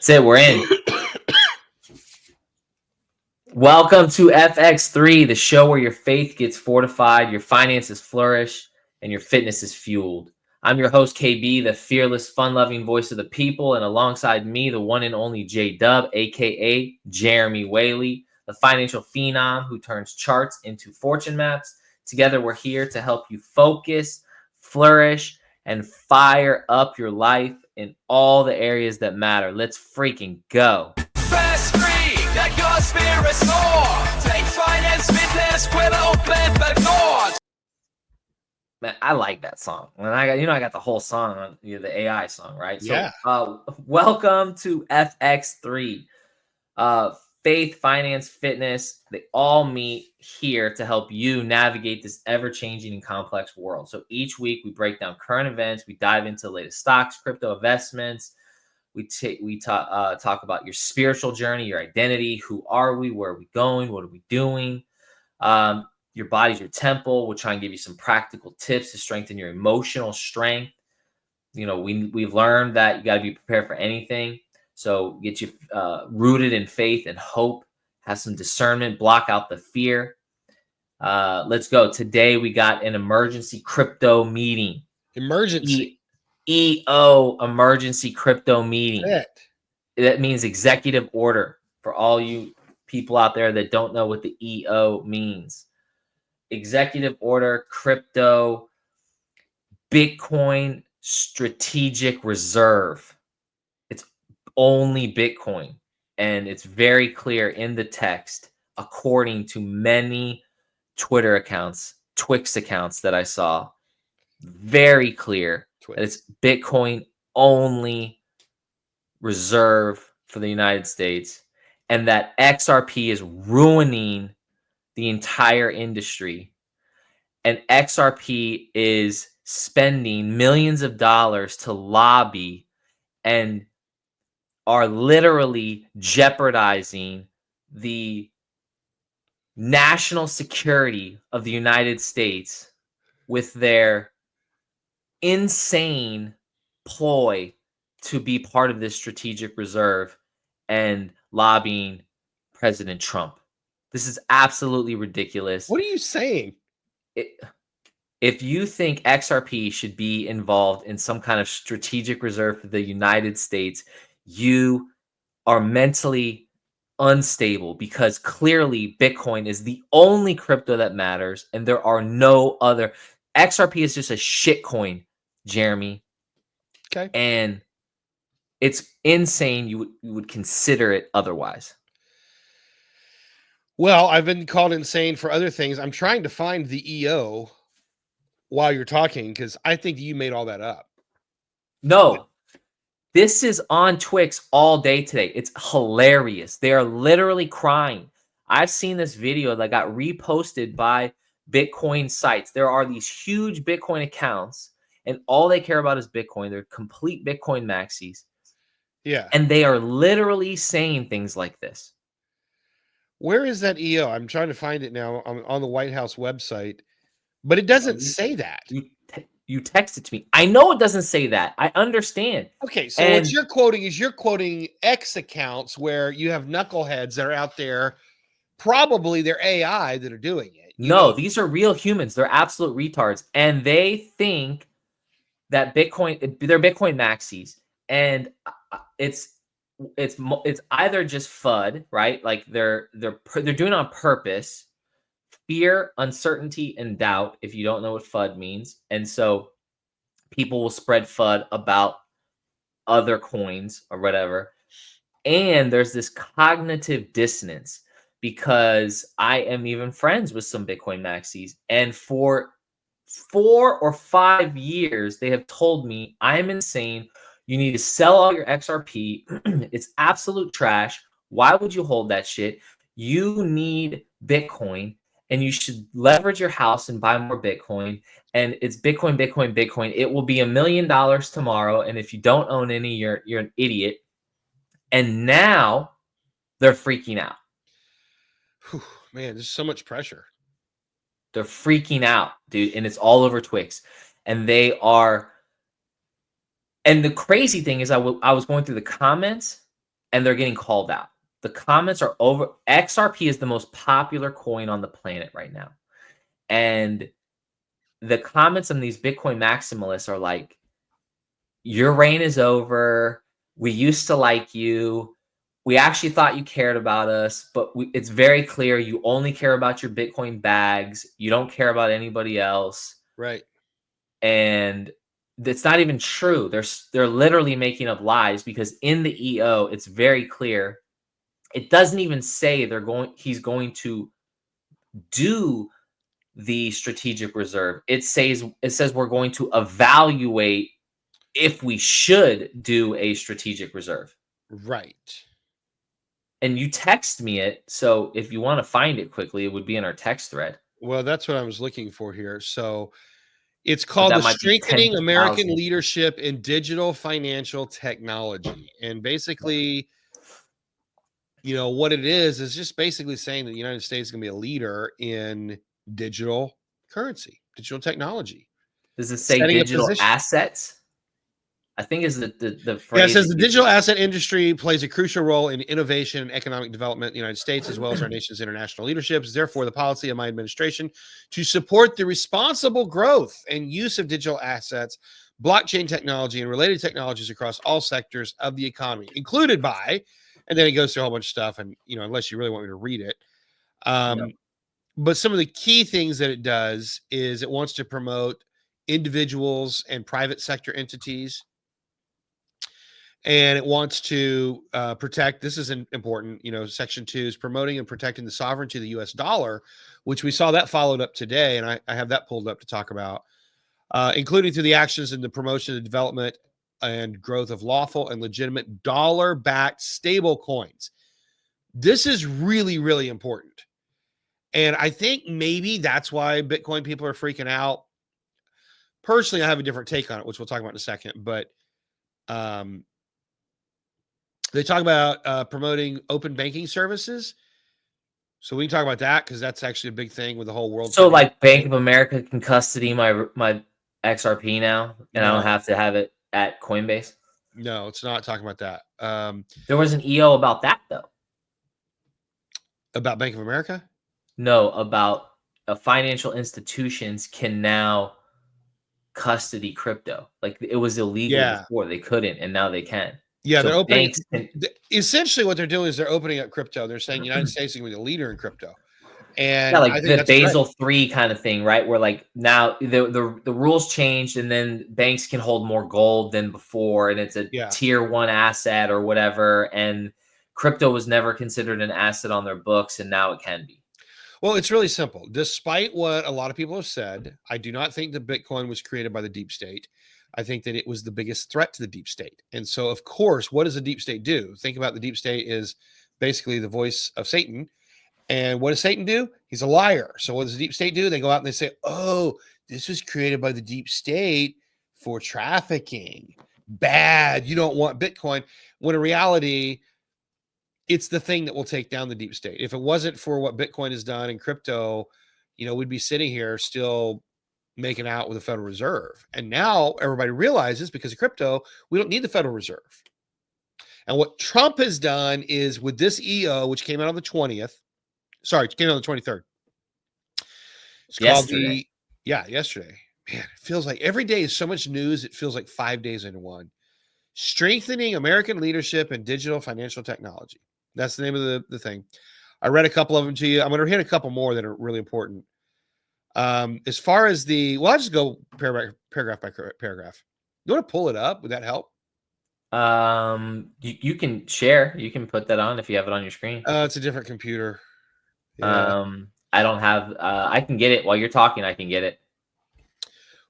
That's it. We're in. Welcome to FX3, the show where your faith gets fortified, your finances flourish, and your fitness is fueled. I'm your host, KB, the fearless, fun-loving voice of the people, and alongside me, the one and only J-Dub, a.k.a. Jeremy Whaley, the financial phenom who turns charts into fortune maps. Together, we're here to help you focus, flourish, and fire up your life in all the areas that matter. Let's freaking go. Fast free, that your spirit soar. Take finance, fitness, quit open the doors. Man, I like that song. And I got the whole song on the AI song, right? Yeah. So welcome to FX3. Faith, finance, fitness, they all meet here to help you navigate this ever-changing and complex world. So each week we break down current events, we dive into the latest stocks, crypto investments. We talk about your spiritual journey, your identity. Who are we? Where are we going? What are we doing? Your body's your temple. We'll try and give you some practical tips to strengthen your emotional strength. You know, we've learned that you got to be prepared for anything. So get you rooted in faith and hope. Have some discernment. Block out the fear. Let's go. Today we got an emergency crypto meeting. Emergency. EO emergency crypto meeting. Shit. That means executive order for all you people out there that don't know what the EO means. Executive order, crypto, Bitcoin strategic reserve. It's only Bitcoin. And it's very clear in the text, according to many Twitter accounts, Twix accounts that I saw. Very clear that it's Bitcoin only reserve for the United States, and that XRP is ruining the entire industry. And XRP is spending millions of dollars to lobby and are literally jeopardizing the national security of the United States with their insane ploy to be part of this strategic reserve and lobbying President Trump. This is absolutely ridiculous. What are you saying? If you think XRP should be involved in some kind of strategic reserve for the United States, you are mentally unstable, because clearly Bitcoin is the only crypto that matters and there are no other. XRP is just a shit coin, Jeremy. Okay. And it's insane you would consider it otherwise. Well, I've been called insane for other things. I'm trying to find the EO while you're talking, because I think you made all that up. No, this is on Twix all day today. It's hilarious. They are literally crying. I've seen this video that got reposted by Bitcoin sites. There are these huge Bitcoin accounts, and all they care about is Bitcoin. They're complete Bitcoin maxis. Yeah. And they are literally saying things like this. Where is that EO? I'm trying to find it now on the White House website, but it doesn't say that. You text it to me. I know it doesn't say that. I understand. Okay, so what you're quoting is you're quoting X accounts where you have knuckleheads that are out there. Probably they're AI that are doing it. These are real humans. They're absolute retards. And they think that they're Bitcoin maxis. And it's either just FUD, right? Like they're doing it on purpose. Fear, uncertainty, and doubt, if you don't know what FUD means. And so people will spread FUD about other coins or whatever. And there's this cognitive dissonance, because I am even friends with some Bitcoin maxis. And for 4 or 5 years, they have told me I am insane. You need to sell all your XRP. It's absolute trash. Why would you hold that shit? You need Bitcoin, and you should leverage your house and buy more Bitcoin. And it's Bitcoin, Bitcoin, Bitcoin. It will be $1 million tomorrow. And if you don't own any, you're an idiot. And now they're freaking out. Whew, man, there's so much pressure. They're freaking out, dude. And it's all over Twix. And they are. And the crazy thing is I was going through the comments, and they're getting called out. The comments are over. XRP is the most popular coin on the planet right now. And the comments on these Bitcoin maximalists are like, your reign is over. We used to like you. We actually thought you cared about us, but it's very clear you only care about your Bitcoin bags. You don't care about anybody else. Right. And it's not even true. They're literally making up lies, because in the EO, it's very clear. It doesn't even say he's going to do the strategic reserve. It says we're going to evaluate if we should do a strategic reserve. Right. And you text me it, so if you want to find it quickly, it would be in our text thread. Well, that's what I was looking for here. So it's called the might be Strengthening American 10,000. Leadership in Digital Financial Technology. And basically, you know, what it is just basically saying that the United States is going to be a leader in digital currency, digital technology. Does it say Setting a digital position. assets? I think is the Yeah, phrase. it says the digital asset industry plays a crucial role in innovation and economic development in the United States, as well as our nation's international leaderships. Therefore, the policy of my administration to support the responsible growth and use of digital assets, blockchain technology, and related technologies across all sectors of the economy, included by, and then it goes through a whole bunch of stuff. And, you know, unless you really want me to read it. No. But some of the key things that it does is it wants to promote individuals and private sector entities. And it wants to protect, this is important, you know, Section 2 is promoting and protecting the sovereignty of the US dollar, which we saw that followed up today. And I have that pulled up to talk about, including through the actions in the promotion of development and growth of lawful and legitimate dollar-backed stable coins. This is really, really important. And I think maybe that's why Bitcoin people are freaking out. Personally, I have a different take on it, which we'll talk about in a second. But they talk about promoting open banking services. So we can talk about that because that's actually a big thing with the whole world. So like Bank of America can custody my XRP now, and I don't have to have it at Coinbase? No, it's not talking about that. There was an EO about that, though. About Bank of America? No, about financial institutions can now custody crypto. Like, it was illegal before. They couldn't, and now they can. Yeah, so they're opening. Essentially, what they're doing is they're opening up crypto. They're saying the United States is going to be the leader in crypto. And yeah, like I think the Basel III kind of thing, right? Where like now the rules changed, and then banks can hold more gold than before, and it's a tier 1 asset or whatever. And crypto was never considered an asset on their books, and now it can be. Well, it's really simple. Despite what a lot of people have said, I do not think that Bitcoin was created by the deep state. I think that it was the biggest threat to the deep state. And so, of course, what does the deep state do? Think about the deep state is basically the voice of Satan. And what does Satan do? He's a liar. So what does the deep state do? They go out and they say, oh, this was created by the deep state for trafficking. Bad. You don't want Bitcoin. When in reality, it's the thing that will take down the deep state. If it wasn't for what Bitcoin has done in crypto, you know, we'd be sitting here still making out with the Federal Reserve. And now everybody realizes because of crypto, we don't need the Federal Reserve. And what Trump has done is with this EO, which came out on the 20th, sorry, it came out on the 23rd. It's yesterday. Yesterday. Man, it feels like every day is so much news. It feels like 5 days into one. Strengthening American leadership in digital financial technology. That's the name of the thing. I read a couple of them to you. I'm going to hit a couple more that are really important. As far as I'll just go paragraph by paragraph. You want to pull it up? Would that help? You can share. You can put that on if you have it on your screen. It's a different computer. Yeah. I don't have. I can get it while you're talking. I can get it.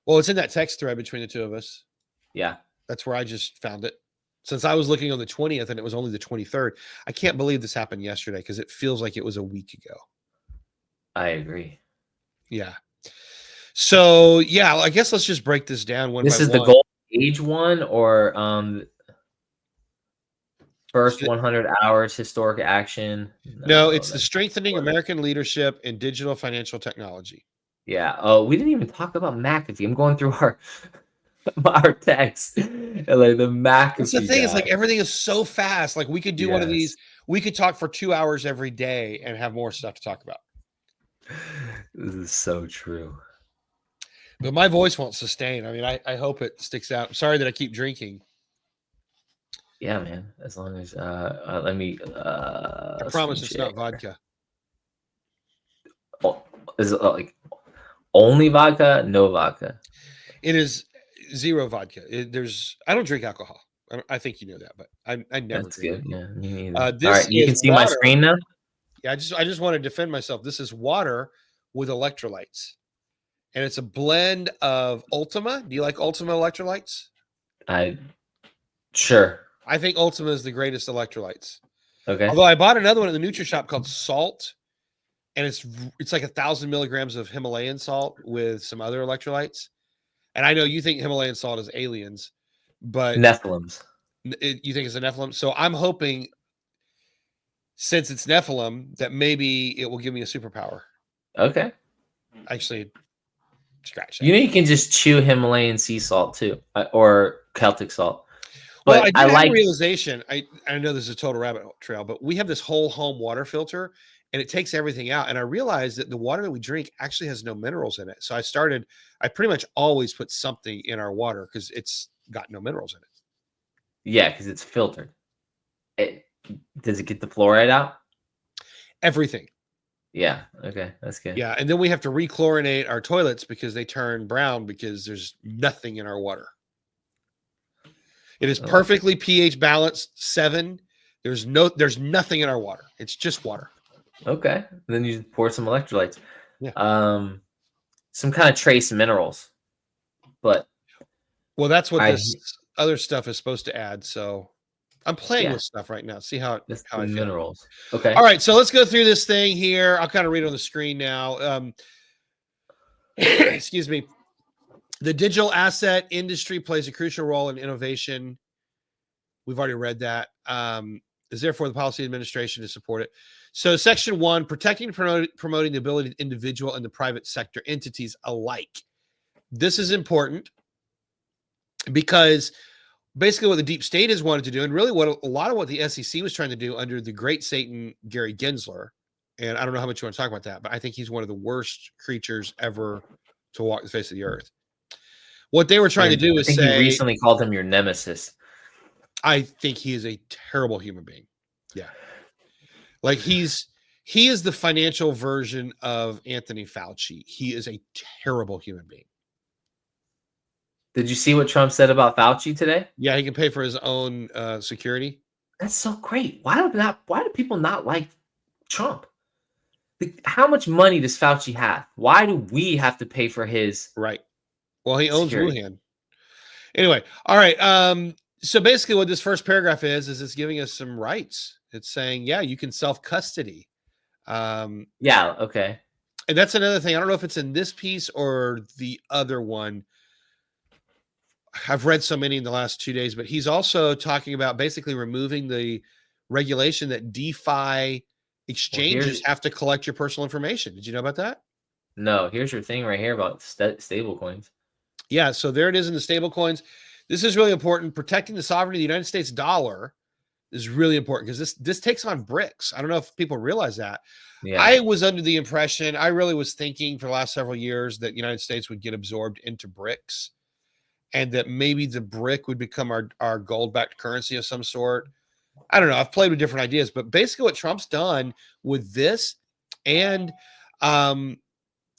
Well, it's in that text thread between the two of us. Yeah, that's where I just found it. Since I was looking on the 20th and it was only the 23rd, I can't believe this happened yesterday because it feels like it was a week ago. I agree. Yeah. So yeah, I guess let's just break this down one by one. This is the Golden Age one, or first 100 hours historic action. No, it's the Strengthening American Leadership in Digital Financial Technology. Yeah. Oh, we didn't even talk about McAfee. I'm going through our our text, and like the That's the McAfee thing. It's like guy. everything is so fast. Like we could do one of these. Yes, We could talk for 2 hours every day and have more stuff to talk about. this is so true. But my voice won't sustain. I mean, I hope it sticks out. I'm sorry that I keep drinking. Yeah, man. As long as let me I screen promise it's share. not vodka. Oh, is it like only vodka? No vodka. It is zero vodka. I don't drink alcohol. I think you know that, but I never That's drink. good. Yeah, me neither. All This right, you is can see my water. screen now. Yeah, I just want to defend myself. This is water with electrolytes, and it's a blend of Ultima. Do you like Ultima electrolytes? Sure. I think Ultima is the greatest electrolytes. Okay. Although I bought another one at the Nutri Shop called Salt, and it's like 1,000 milligrams of Himalayan salt with some other electrolytes. And I know you think Himalayan salt is aliens, but Nephilims. you think it's a Nephilim. So I'm hoping, since it's Nephilim, that maybe it will give me a superpower. Okay. Actually, scratch that. You know, you can just chew Himalayan sea salt too, or Celtic salt. Well, But I did have like, a realization. I know this is a total rabbit trail, but we have this whole home water filter, and it takes everything out. And I realized that the water that we drink actually has no minerals in it. So I pretty much always put something in our water because it's got no minerals in it. yeah, because it's filtered. Does it get the fluoride out? Everything. Yeah. Okay, that's good. Yeah. And then we have to rechlorinate our toilets because they turn brown because there's nothing in our water. It is perfectly pH balanced 7. There's nothing in our water. It's just water. Okay. Then you pour some electrolytes. Yeah. Some kind of trace minerals. But well, that's what this other stuff is supposed to add. So I'm playing with stuff right now. See how I feel. Minerals. Okay. All right. So let's go through this thing here. I'll kind of read on the screen now. Excuse me. The digital asset industry plays a crucial role in innovation. We've already read that. Is therefore the policy administration to support it. So section 1, protecting and promoting the ability of individual and the private sector entities alike. This is important because basically what the deep state has wanted to do, and really what a lot of what the SEC was trying to do under the great Satan, Gary Gensler, and I don't know how much you want to talk about that, but I think he's one of the worst creatures ever to walk the face of the earth. What they were trying to do is say, you recently called him your nemesis. I think he is a terrible human being. Yeah. Like he is the financial version of Anthony Fauci. He is a terrible human being. Did you see what Trump said about Fauci today? Yeah, he can pay for his own security. That's so great. Why do people not like Trump? How much money does Fauci have? Why do we have to pay for his right? Well, he owns security? Wuhan. Anyway, all right. So basically what this first paragraph is it's giving us some rights. It's saying, yeah, you can self-custody. Yeah, okay. And that's another thing. I don't know if it's in this piece or the other one. I've read so many in the last 2 days, but he's also talking about basically removing the regulation that DeFi exchanges have to collect your personal information. Did you know about that? No, here's your thing right here about stablecoins. Yeah, so there it is in the stablecoins. This is really important. Protecting the sovereignty of the United States dollar is really important because this takes on BRICS. I don't know if people realize that. Yeah. I was under the impression, I really was thinking for the last several years that the United States would get absorbed into BRICS and that maybe the BRIC would become our gold-backed currency of some sort. I don't know. I've played with different ideas, but basically what Trump's done with this and a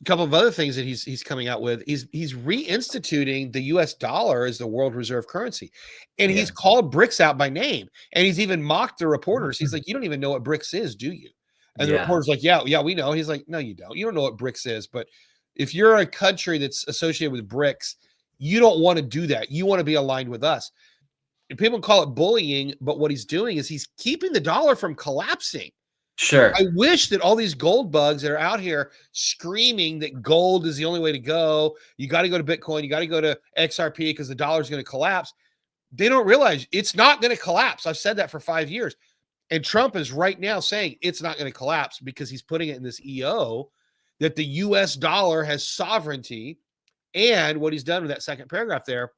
couple of other things that he's coming out with, he's reinstituting the US dollar as the world reserve currency. And he's called BRICS out by name. And he's even mocked the reporters. He's like, you don't even know what BRICS is, do you? And the reporter's like, yeah, we know. He's like, no, you don't. You don't know what BRICS is. But if you're a country that's associated with BRICS, you don't want to do that. You want to be aligned with us. And people call it bullying, but what he's doing is he's keeping the dollar from collapsing. Sure. I wish that all these gold bugs that are out here screaming that gold is the only way to go. You got to go to Bitcoin. You got to go to XRP because the dollar is going to collapse. They don't realize it's not going to collapse. I've said that for 5 years. And Trump is right now saying it's not going to collapse because he's putting it in this EO that the US dollar has sovereignty. And what he's done with that second paragraph there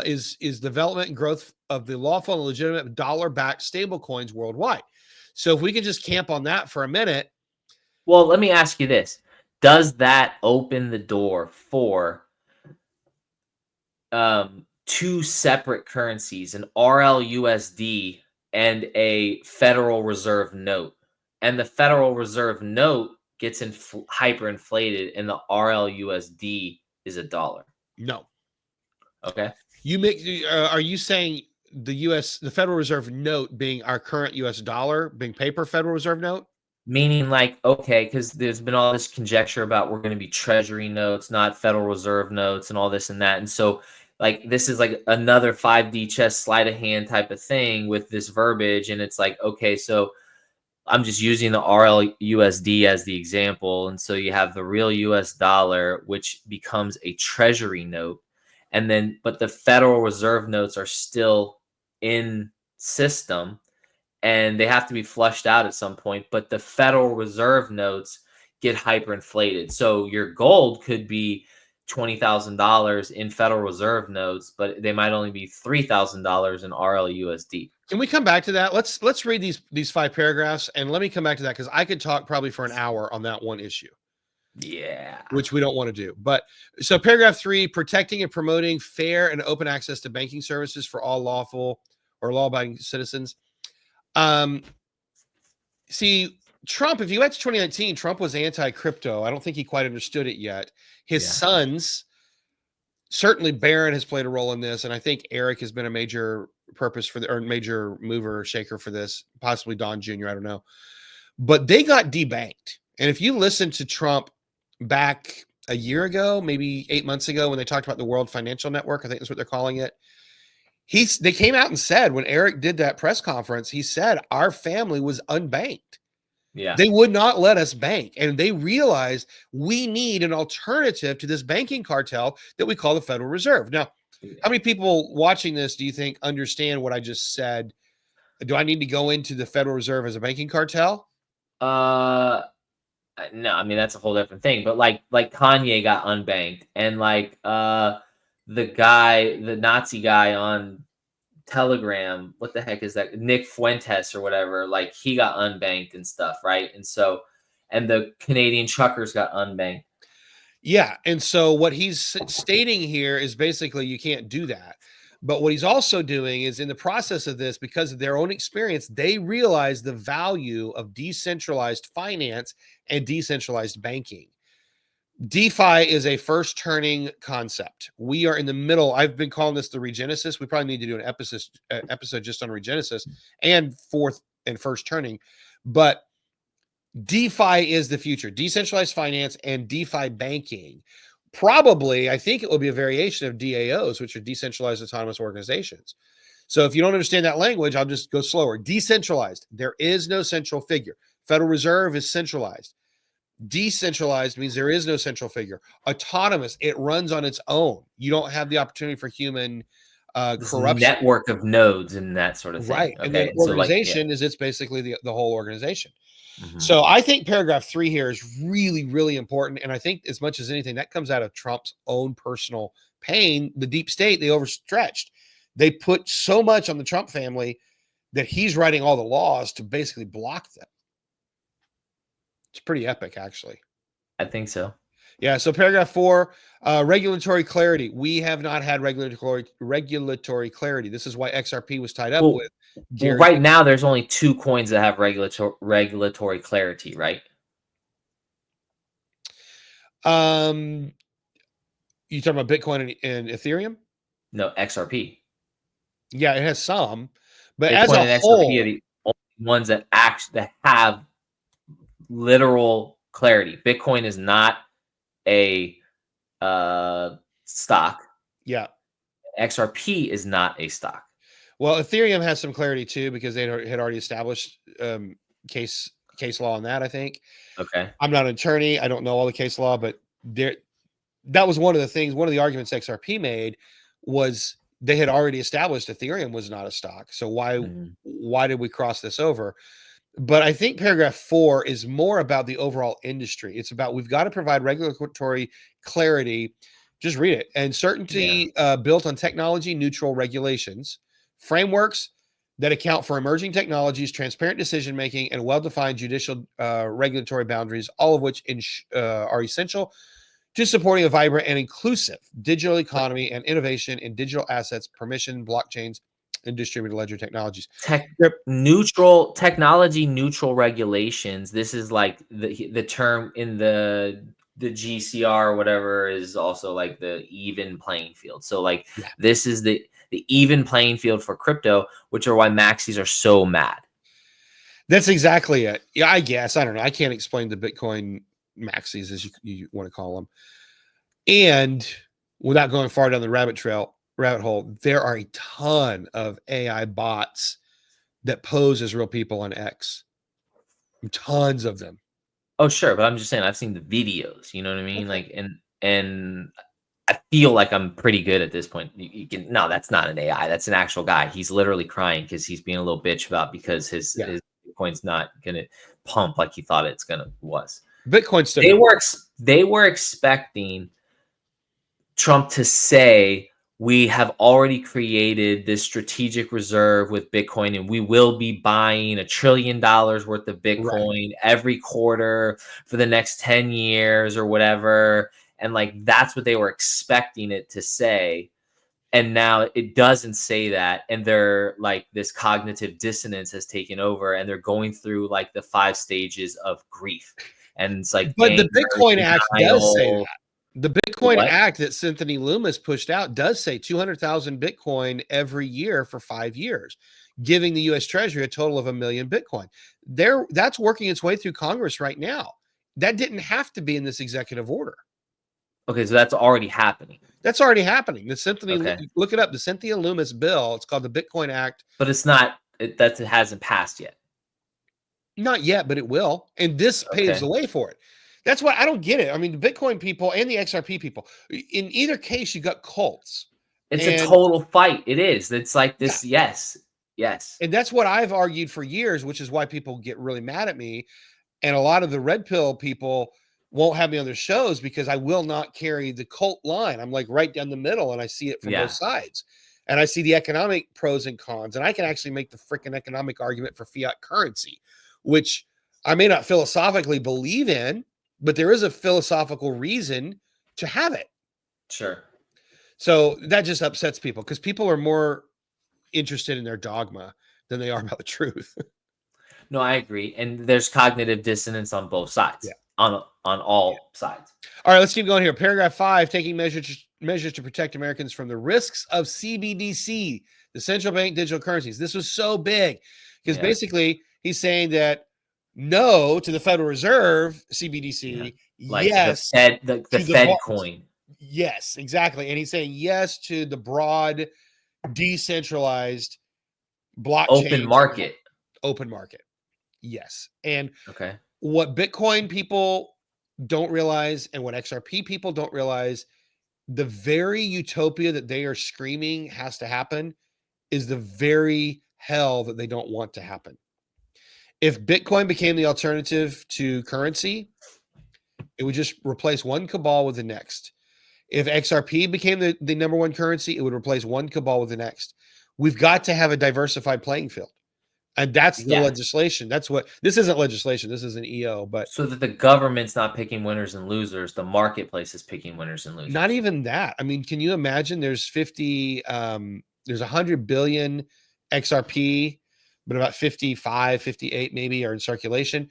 is development and growth of the lawful and legitimate dollar-backed stablecoins worldwide. So if we can just camp on that for a minute. Well, let me ask you this. Does that open the door for two separate currencies, an RLUSD and a Federal Reserve note? And the Federal Reserve note gets hyperinflated, and the RLUSD is $1. No. Okay. Are you saying the Federal Reserve note being our current US dollar, being paper Federal Reserve note? Meaning, like, okay, because there's been all this conjecture about we're going to be treasury notes, not Federal Reserve notes, and all this and that. And so, like, this is like another 5D chess sleight of hand type of thing with this verbiage. And it's like, okay, so I'm just using the RLUSD as the example. And so you have the real US dollar, which becomes a treasury note. And then, but the Federal Reserve notes are still in system, and they have to be flushed out at some point, but the Federal Reserve notes get hyperinflated. So your gold could be $20,000 in Federal Reserve notes, but they might only be $3,000 in RLUSD. Can we come back to that? Let's read these 5 paragraphs, and let me come back to that, because I could talk probably for an hour on that one issue. Yeah. Which we don't want to do. But so paragraph 3, protecting and promoting fair and open access to banking services for all lawful or law-abiding citizens. See, Trump, if you went to 2019, Trump was anti-crypto. I don't think he quite understood it yet. His sons, certainly Barron has played a role in this, and I think Eric has been a major purpose for or major mover or shaker for this, possibly Don Jr., I don't know. But they got debanked. And if you listen to Trump back a year ago, maybe 8 months ago, when they talked about the World Financial Network, I think that's what they're calling it, they came out and said, when Eric did that press conference, he said our family was unbanked. Yeah. They would not let us bank. And they realized we need an alternative to this banking cartel that we call the Federal Reserve. Now, how many people watching this do you think understand what I just said? Do I need to go into the Federal Reserve as a banking cartel? No, I mean, that's a whole different thing. But like Kanye got unbanked, and like the Nazi guy on Telegram, what the heck is that? Nick Fuentes or whatever, like he got unbanked and stuff, right? And so, and the Canadian truckers got unbanked. Yeah. And so what he's stating here is basically you can't do that. But what he's also doing is, in the process of this, because of their own experience, they realize the value of decentralized finance and decentralized banking. DeFi is a first turning concept. We are in the middle. I've been calling this the regenesis. We probably need to do an episode just on regenesis and fourth and first turning. But DeFi is the future. Decentralized finance and DeFi banking. Probably, I think it will be a variation of DAOs, which are decentralized autonomous organizations. So if you don't understand that language, I'll just go slower. Decentralized. There is no central figure. Federal Reserve is centralized. Decentralized means there is no central figure. Autonomous, it runs on its own. You don't have the opportunity for human corruption. Network of nodes and that sort of thing. Right. Okay. And then organization is it's basically the whole organization. Mm-hmm. So I think paragraph 3 here is really, really important. And I think as much as anything, that comes out of Trump's own personal pain. The deep state, they overstretched. They put so much on the Trump family that he's writing all the laws to basically block them. It's pretty epic, actually. I think so. Yeah. So paragraph 4, regulatory clarity. We have not had regulatory clarity. This is why XRP was tied up with. Well, right now, there's only 2 coins that have regulatory clarity, right? You talking about Bitcoin and Ethereum? No, XRP. Yeah, it has some, but Bitcoin as a and whole, XRP are the only ones that have literal clarity. Bitcoin is not a stock. Yeah. XRP is not a stock. Well, Ethereum has some clarity too, because they had already established case law on that, I think. Okay. I'm not an attorney. I don't know all the case law, but that was one of the things, one of the arguments XRP made was they had already established Ethereum was not a stock. So why did we cross this over? But I think paragraph 4 is more about the overall industry. It's about, we've got to provide regulatory clarity Just read it. And certainty built on technology neutral regulations, frameworks that account for emerging technologies, transparent decision making, and well-defined judicial regulatory boundaries, all of which are essential to supporting a vibrant and inclusive digital economy and innovation in digital assets, permission, blockchains, and distributed ledger technologies. Technology neutral regulations. This is like the term in the GCR or whatever is also like the even playing field. So like this is the even playing field for crypto, which are why maxis are so mad. That's exactly it. Yeah, I guess. I don't know. I can't explain the Bitcoin maxis, as you want to call them. And without going far down the rabbit hole, there are a ton of AI bots that pose as real people on X. Tons of them. Oh, sure. But I'm just saying, I've seen the videos, you know what I mean? Okay. Like, and I feel like I'm pretty good at this point. You can, no, that's not an AI. That's an actual guy. He's literally crying because he's being a little bitch about because his Bitcoin's not going to pump like he thought it's going to was. Bitcoin still they were expecting Trump to say, we have already created this strategic reserve with Bitcoin, and we will be buying $1 trillion worth of Bitcoin every quarter for the next 10 years or whatever. And like, that's what they were expecting it to say. And now it doesn't say that. And they're like, this cognitive dissonance has taken over, and they're going through like the 5 stages of grief. And it's like, but the Bitcoin Act does say that. The Bitcoin Act that Cynthia Loomis pushed out does say 200,000 Bitcoin every year for 5 years, giving the U.S. Treasury a total of 1 million Bitcoin. That's working its way through Congress right now. That didn't have to be in this executive order. Okay, so that's already happening. That's already happening. The look it up. The Cynthia Loomis bill. It's called the Bitcoin Act. But it's not. It hasn't passed yet. Not yet, but it will. And this paves the way for it. That's why I don't get it. I mean, the Bitcoin people and the XRP people, in either case, you got cults. It's a total fight. It is. It's like this. Yeah. Yes. And that's what I've argued for years, which is why people get really mad at me. And a lot of the red pill people won't have me on their shows because I will not carry the cult line. I'm like right down the middle, and I see it from both sides. And I see the economic pros and cons. And I can actually make the freaking economic argument for fiat currency, which I may not philosophically believe in, but there is a philosophical reason to have it. Sure. So that just upsets people because people are more interested in their dogma than they are about the truth. No, I agree. And there's cognitive dissonance on both sides, on all sides. All right, let's keep going here. Paragraph 5, taking measures to protect Americans from the risks of CBDC, the central bank digital currencies. This was so big because basically he's saying that no to the Federal Reserve CBDC, like yes, the Fed coin. Yes, exactly. And he's saying yes to the broad, decentralized blockchain open market. Yes. And what Bitcoin people don't realize and what XRP people don't realize, the very utopia that they are screaming has to happen is the very hell that they don't want to happen. If Bitcoin became the alternative to currency, it would just replace one cabal with the next. If XRP became the number one currency, it would replace one cabal with the next. We've got to have a diversified playing field. And that's the legislation. That's what this isn't legislation. This is an EO, but so that the government's not picking winners and losers, the marketplace is picking winners and losers. Not even that. I mean, can you imagine there's 100 billion XRP, but about 55, 58 maybe are in circulation.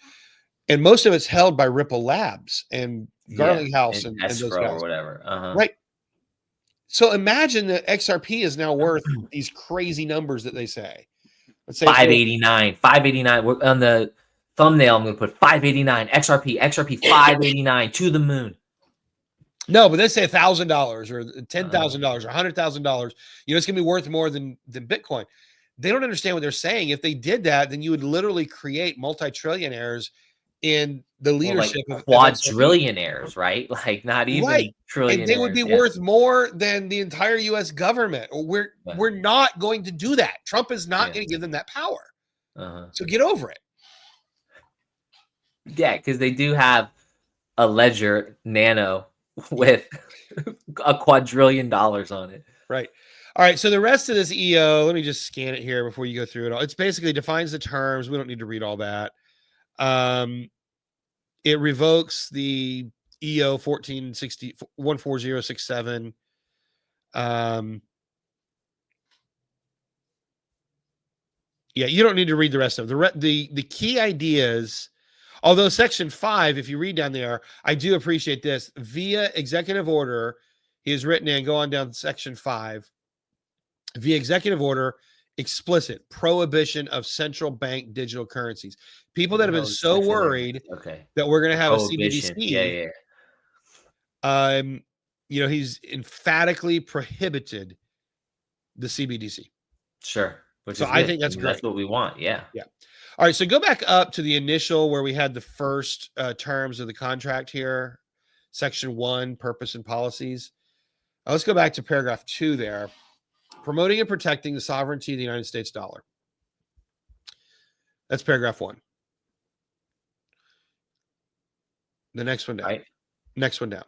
And most of it's held by Ripple Labs and Garling House and those guys. Or whatever. Right. So imagine that XRP is now worth these crazy numbers that they say. Let's say 589. On the thumbnail, I'm going to put 589 XRP 589 to the moon. No, but they say $1,000 or $10,000 or $100,000. You know, it's going to be worth more than Bitcoin. They don't understand what they're saying. If they did that, then you would literally create multi-trillionaires in the leadership of quadrillionaires, right? Like not even trillionaires. And they would be worth more than the entire U.S. government. We're not going to do that. Trump is not going to give them that power. So get over it. Yeah, because they do have a ledger nano with a quadrillion dollars on it. Right. All right. So the rest of this EO, let me just scan it here before you go through it all. It's basically defines the terms. We don't need to read all that. It revokes the EO 1460 14067. Yeah, you don't need to read the rest of it. The key ideas, although section 5, if you read down there, I do appreciate this. Via executive order, he has written in, go on down to section 5. Via executive order, explicit prohibition of central bank digital currencies. People that have been so worried that we're going to have a CBDC. Yeah. He's emphatically prohibited the CBDC. Sure. So I think that's great. That's what we want. Yeah. Yeah. All right. So go back up to the initial where we had the first terms of the contract here, section 1, purpose and policies. Let's go back to paragraph 2 there. Promoting and protecting the sovereignty of the United States dollar. That's paragraph 1. The next one down. Right. Next one down.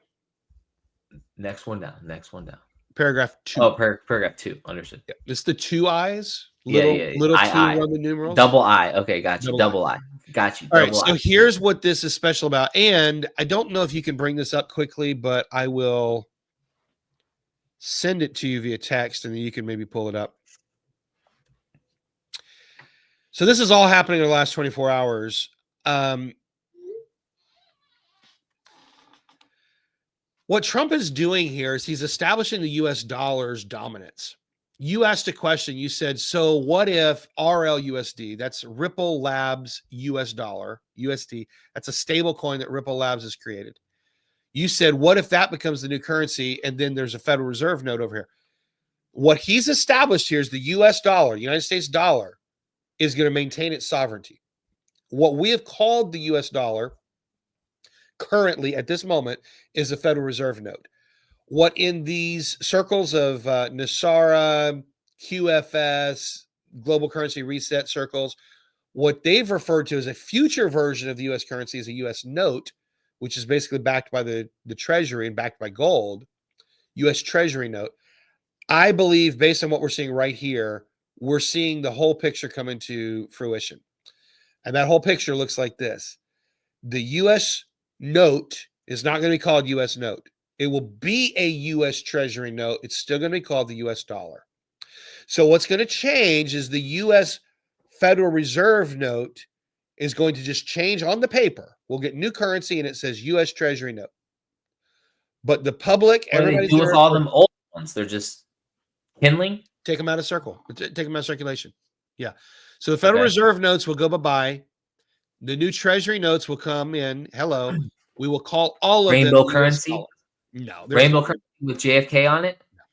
Next one down. Paragraph 2. Oh, paragraph 2. Understood. Yeah. It's the 2 I's. Little 2 Roman numerals. Double I. Okay, got you. Double I. Got you. All right. So here's what this is special about. And I don't know if you can bring this up quickly, but I will send it to you via text and then you can maybe pull it up. So this is all happening in the last 24 hours. What Trump is doing here is he's establishing the U.S. dollar's dominance. You asked a question. You said, so what if RLUSD, that's Ripple Labs US dollar, USD, that's a stable coin that Ripple Labs has created. You said, what if that becomes the new currency and then there's a Federal Reserve note over here? What he's established here is the US dollar, United States dollar, is going to maintain its sovereignty. What we have called the US dollar currently at this moment is a Federal Reserve note. What in these circles of NASARA, QFS, global currency reset circles, what they've referred to as a future version of the U.S. currency is a U.S. note, which is basically backed by the Treasury and backed by gold, U.S. Treasury note. I believe, based on what we're seeing right here, we're seeing the whole picture come into fruition. And that whole picture looks like this. The U.S. note is not going to be called U.S. note. It will be a U.S. Treasury note. It's still going to be called the U.S. dollar. So what's going to change is the U.S. Federal Reserve note is going to just change on the paper. We'll get new currency and it says U.S. Treasury note. But the public, everybody do with all them old ones. They're just kindling. Take them out of circulation. Yeah. So the Federal Reserve notes will go bye-bye. The new Treasury notes will come in. Hello. We will call all of them rainbow currency. No, rainbow currency with JFK on it. No,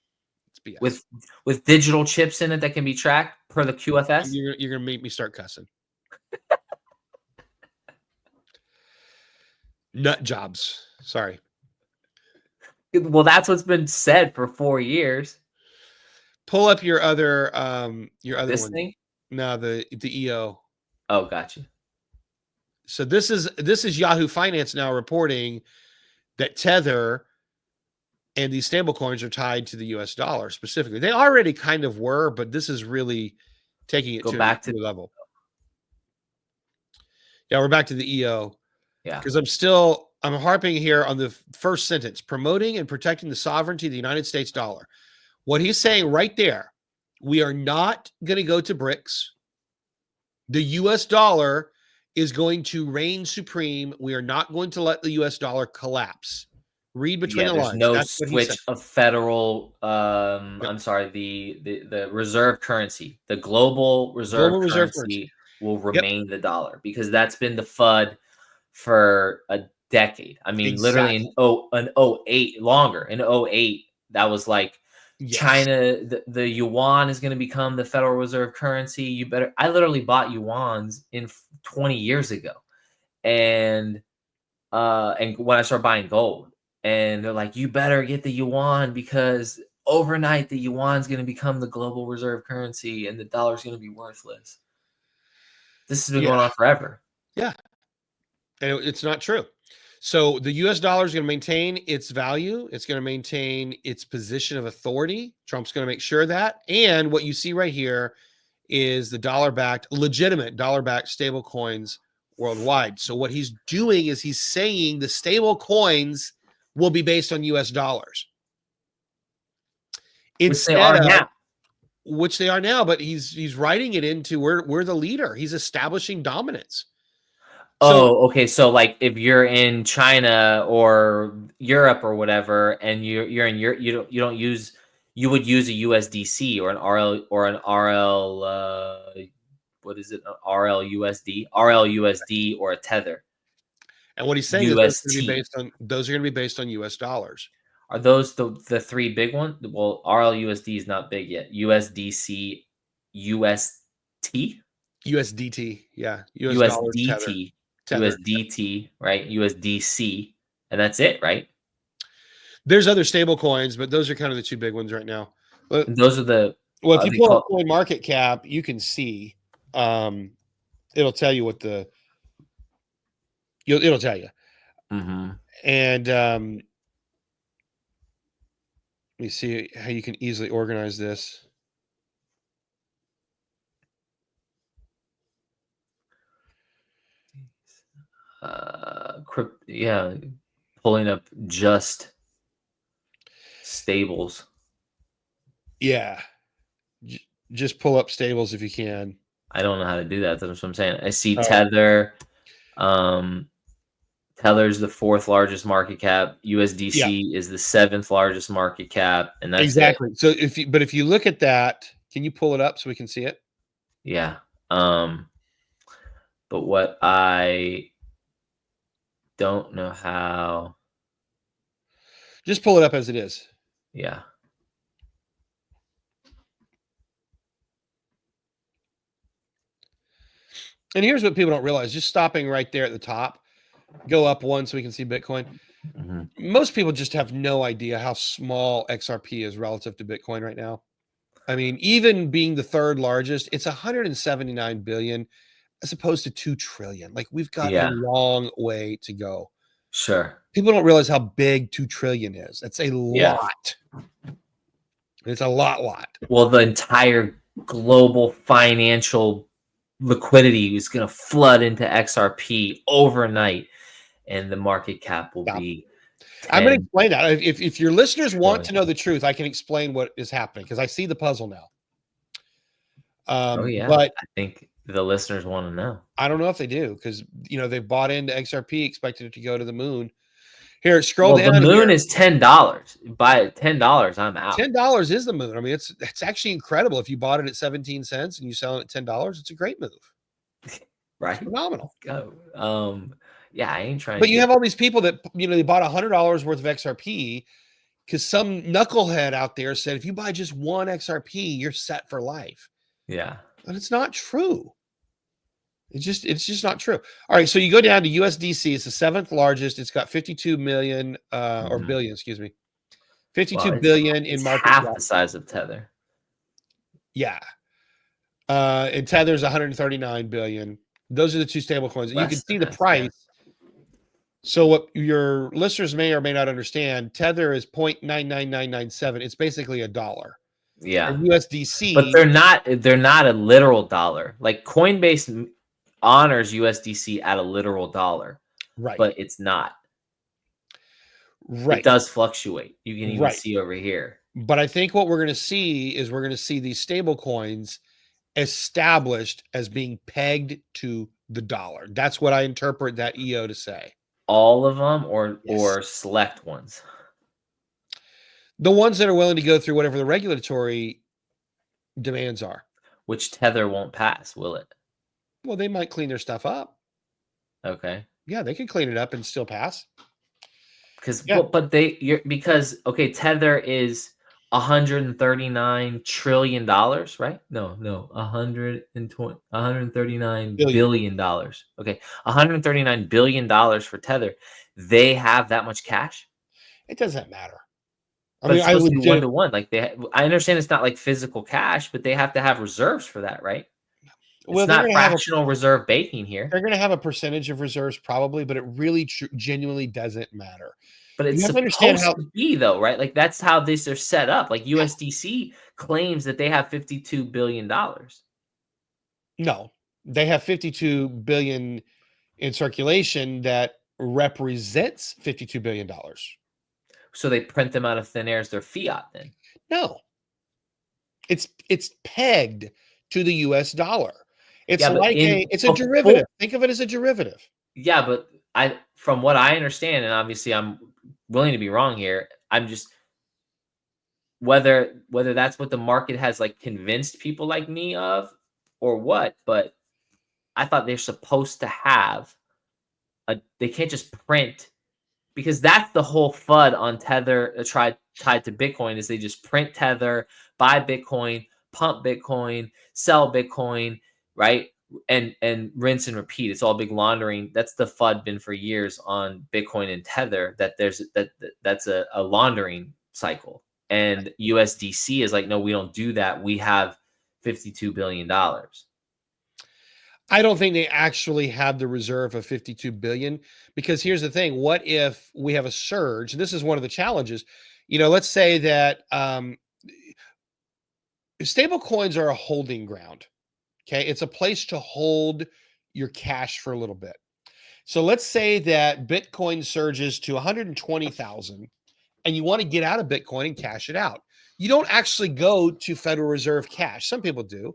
it's BS. With digital chips in it that can be tracked per the QFS. You're gonna make me start cussing. Nut jobs. Sorry. Well, that's what's been said for 4 years. Pull up your other this one. Thing? No, the EO. Oh, gotcha. So this is Yahoo Finance now reporting that Tether and these stablecoins are tied to the US dollar specifically. They already kind of were, but this is really taking it to a new level. Yeah, we're back to the EO. Yeah. Because I'm harping here on the first sentence, promoting and protecting the sovereignty of the United States dollar. What he's saying right there, we are not going to go to BRICS. The US dollar is going to reign supreme. We are not going to let the US dollar collapse. Read between the lines. No switch of federal. I'm sorry. The reserve currency, the global reserve currency will remain the dollar because that's been the FUD for a decade. I mean, literally in 08 longer. In 08, that was like China. The yuan is going to become the Federal Reserve currency. I literally bought yuans in 20 years ago, and when I started buying gold. And they're like, you better get the yuan because overnight the yuan is going to become the global reserve currency and the dollar is going to be worthless. This has been going on forever. Yeah. And it's not true. So the US dollar is going to maintain its value. It's going to maintain its position of authority. Trump's going to make sure of that. And what you see right here is the legitimate dollar-backed stable coins worldwide. So what he's doing is he's saying the stable coins will be based on US dollars. Which they are now. Which they are now, but he's writing it into we're the leader. He's establishing dominance. Oh, okay. So like if you're in China or Europe or whatever, and you're in Europe, you would use a USDC or an RL what is it? RLUSD or a Tether. And what he's saying is those are going to be based on US dollars. Are those the three big ones? Well, RLUSD is not big yet. USDC, USDT, yeah. USDT, USDT, right? USDC, and that's it, right? There's other stable coins, but those are kind of the two big ones right now. But those are the if you pull up coin market cap, you can see it'll tell you what it'll tell you. And let me see how you can easily organize this. Yeah, pulling up just stables. Yeah, just pull up stables if you can. I don't know how to do that. That's what I'm saying. I see Tether. Tether's the 4th largest market cap. USDC is the 7th largest market cap, and that's exactly it. So if you look at that, can you pull it up so we can see it? Yeah. But what I don't know how. Just pull it up as it is. Yeah. And here's what people don't realize. Just stopping right there at the top. Go up one so we can see Bitcoin. Most people just have no idea how small XRP is relative to Bitcoin right now. I mean, even being the 3rd largest, it's 179 billion as opposed to 2 trillion. Like we've got a long way to go. Sure. People don't realize how big 2 trillion is. That's a lot. It's a lot. Well, the entire global financial liquidity is going to flood into XRP overnight, and the market cap will be. I'm going to explain that. If your listeners want to know the truth, I can explain what is happening because I see the puzzle now. But I think the listeners want to know. I don't know if they do because they've bought into XRP, expected it to go to the moon. Here, scroll down. The moon is $10. Buy it $10. I'm out. $10 is the moon. I mean, it's actually incredible. If you bought it at 17 cents and you sell it at $10, it's a great move. Right? It's phenomenal. Yeah, I ain't trying. But you have all these people that they bought $100 worth of XRP because some knucklehead out there said if you buy just one XRP, you're set for life. Yeah, but it's not true. It's just not true. All right, so you go down to USDC. It's the 7th largest. It's got 52 million or billion, excuse me, 52 billion in market cap. Half the size of Tether. Yeah, and Tether's 139 billion. Those are the two stable coins. You can see the price. So what your listeners may or may not understand, Tether is 0.99997. It's basically $1. Yeah. And USDC. But they're not a literal dollar. Like Coinbase honors USDC at a literal dollar. Right. But it's not. Right. It does fluctuate. You can even see over here. But I think what we're going to see is these stable coins established as being pegged to the dollar. That's what I interpret that EO to say. All of them or select ones? The ones that are willing to go through whatever the regulatory demands are. Which Tether won't pass, will it? Well, they might clean their stuff up. Okay. Yeah, they can clean it up and still pass. Because Tether is $139 trillion, right? No, $139 billion. Okay, $139 billion for Tether. They have that much cash? It doesn't matter. I mean, I would one-to-one. Like I understand it's not like physical cash, but they have to have reserves for that, right? Well, It's they're not going to have fractional reserve baking here. they're going to have a percentage of reserves probably, but it really genuinely doesn't matter. But it's You have to understand supposed to be though, right? Like that's how these are set up. Like USDC claims that they have $52 billion. No, they have 52 billion in circulation that represents $52 billion. So they print them out of thin air as their fiat then. No, it's pegged to the US dollar. It's Yeah, but like it's a before, derivative. Think of it as a derivative. yeah, but from what I understand, and obviously I'm willing to be wrong here, I'm just whether that's what the market has like convinced people like me of or what, but I thought they're supposed to have they can't just print because that's the whole FUD on Tether tied to Bitcoin is they just print Tether, buy Bitcoin, pump Bitcoin, sell Bitcoin, right? And rinse and repeat. It's all big laundering. That's the FUD been for years on Bitcoin and Tether that that's a laundering cycle. And USDC is like, no, we don't do that. We have $52 billion. I don't think they actually have the reserve of 52 billion because here's the thing. What if we have a surge? This is one of the challenges. Let's say that stable coins are a holding ground. Okay. It's a place to hold your cash for a little bit. So let's say that Bitcoin surges to 120,000 and you want to get out of Bitcoin and cash it out. You don't actually go to Federal Reserve cash. Some people do.